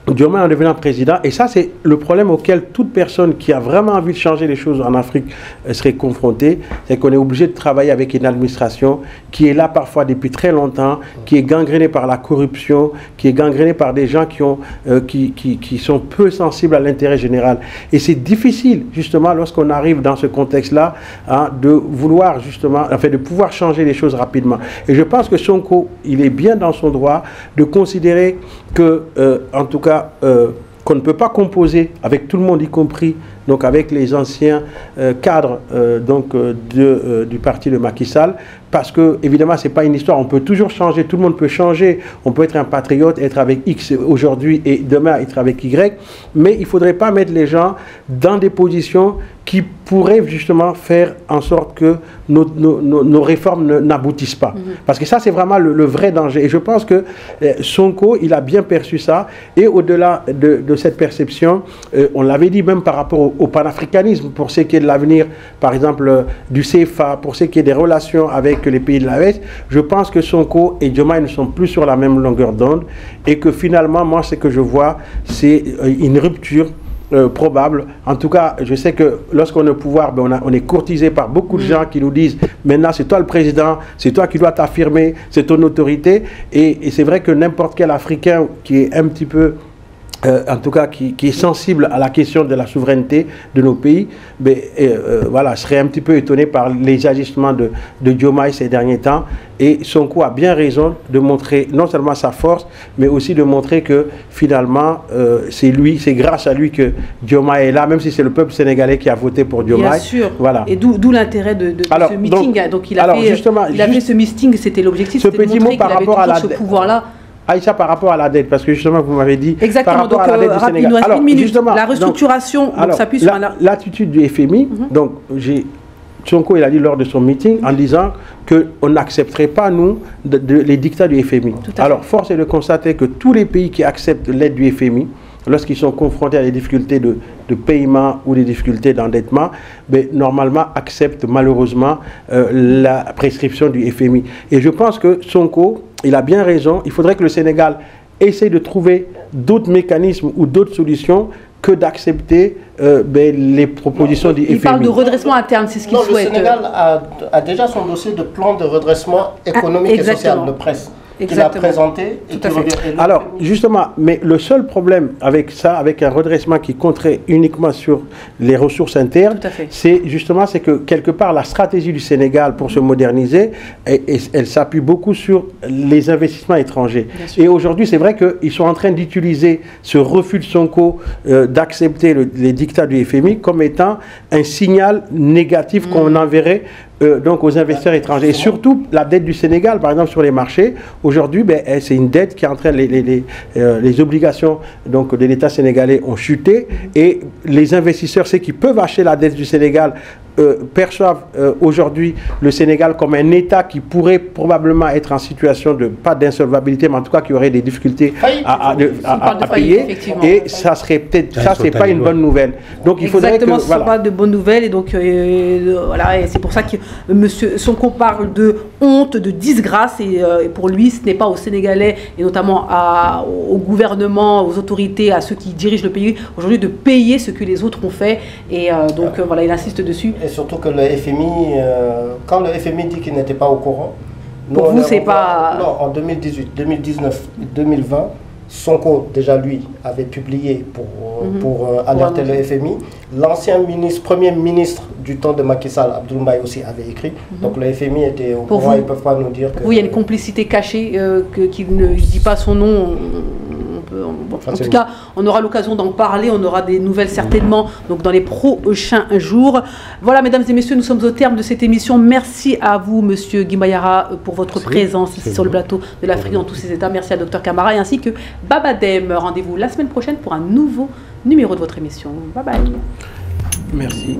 Diomaye en devenant président, et ça c'est le problème auquel toute personne qui a vraiment envie de changer les choses en Afrique serait confrontée, c'est qu'on est obligé de travailler avec une administration qui est là parfois depuis très longtemps, qui est gangrénée par la corruption, qui est gangrénée par des gens qui sont peu sensibles à l'intérêt général. Et c'est difficile justement lorsqu'on arrive dans ce contexte-là de vouloir justement, de pouvoir changer les choses rapidement. Et je pense que Sonko, il est bien dans son droit de considérer que, en tout cas, qu'on ne peut pas composer avec tout le monde, y compris donc avec les anciens cadres du parti de Macky Sall, parce que évidemment c'est pas une histoire, on peut toujours changer, tout le monde peut changer, on peut être un patriote, être avec X aujourd'hui et demain être avec Y, mais il faudrait pas mettre les gens dans des positions qui pourrait justement faire en sorte que nos réformes n'aboutissent pas. Parce que ça, c'est vraiment le vrai danger. Et je pense que Sonko, il a bien perçu ça. Et au-delà de cette perception, on l'avait dit même par rapport au panafricanisme, pour ce qui est de l'avenir, par exemple, du CFA, pour ce qui est des relations avec les pays de l'Ouest, je pense que Sonko et Diomaye ne sont plus sur la même longueur d'onde. Et que finalement, moi, ce que je vois, c'est une rupture probable. En tout cas, je sais que lorsqu'on est au pouvoir, on est courtisé par beaucoup de gens qui nous disent maintenant c'est toi le président, c'est toi qui dois t'affirmer, c'est ton autorité. Et c'est vrai que n'importe quel Africain qui est un petit peu en tout cas qui est sensible à la question de la souveraineté de nos pays, voilà, serait un petit peu étonné par les agissements de Diomaye ces derniers temps. Et Sonko a bien raison de montrer non seulement sa force, mais aussi de montrer que finalement, c'est grâce à lui que Diomaye est là, même si c'est le peuple sénégalais qui a voté pour Diomaye. Bien sûr. Voilà. Et d'où l'intérêt de ce meeting. Donc il a fait ce meeting, c'était l'objectif, c'était de montrer qu'il avait toujours ce pouvoir-là. Aïcha, par rapport à la dette, parce que justement vous m'avez dit exactement, par rapport à la dette du Sénégal. Il nous reste une minute. La restructuration, donc s'appuie sur l'attitude du FMI. Donc Sonko, il a dit lors de son meeting en disant qu'on n'accepterait pas, nous, les dictats du FMI. Alors, force est de constater que tous les pays qui acceptent l'aide du FMI, lorsqu'ils sont confrontés à des difficultés de paiement ou des difficultés d'endettement, normalement acceptent malheureusement la prescription du FMI. Et je pense que Sonko, il a bien raison. Il faudrait que le Sénégal essaye de trouver d'autres mécanismes ou d'autres solutions que d'accepter les propositions du FMI. Il parle de redressement interne, c'est ce qu'il souhaite. Le Sénégal a déjà son dossier de plan de redressement économique et social, le PRES. Qu'il a présenté et qui revient. Alors, justement, mais le seul problème avec ça, avec un redressement qui compterait uniquement sur les ressources internes, c'est justement que quelque part la stratégie du Sénégal pour se moderniser, elle s'appuie beaucoup sur les investissements étrangers. Et aujourd'hui, c'est vrai qu'ils sont en train d'utiliser ce refus de Sonko d'accepter les dictats du FMI comme étant un signal négatif qu'on enverrait donc aux investisseurs étrangers. Et surtout, la dette du Sénégal, par exemple, sur les marchés, aujourd'hui, c'est une dette qui entraîne les obligations donc, de l'État sénégalais ont chuté et les investisseurs, ceux qui peuvent acheter la dette du Sénégal, perçoivent aujourd'hui le Sénégal comme un État qui pourrait probablement être en situation de, pas d'insolvabilité, mais en tout cas qui aurait des difficultés à payer. Et ça serait peut-être, ça c'est pas une bonne nouvelle. Donc il faudrait que... ce ne sont pas de bonnes nouvelles et donc voilà, et c'est pour ça que Monsieur Sonko parle de honte, de disgrâce et pour lui ce n'est pas aux Sénégalais et notamment au gouvernement, aux autorités, à ceux qui dirigent le pays aujourd'hui de payer ce que les autres ont fait et donc voilà, il insiste dessus. Et surtout que le FMI, quand le FMI dit qu'il n'était pas au courant, pour vous c'est pas... Non, en 2018, 2019, 2020, Sonko, déjà lui, avait publié pour alerter le FMI. L'ancien premier ministre du temps de Macky Sall, Abdoul Mbaye aussi, avait écrit. Donc le FMI était au courant, ils ne peuvent pas nous dire que... Vous, il y a une complicité cachée, qu'il ne dit pas son nom. En tout cas, on aura l'occasion d'en parler, on aura des nouvelles certainement donc dans les prochains jours. Voilà, mesdames et messieurs, nous sommes au terme de cette émission. Merci à vous, monsieur Guy Mayara, pour votre présence ici sur le plateau de l'Afrique dans tous ses états. Merci à Dr Camara et ainsi que Babadem. Rendez-vous la semaine prochaine pour un nouveau numéro de votre émission. Bye bye. Merci.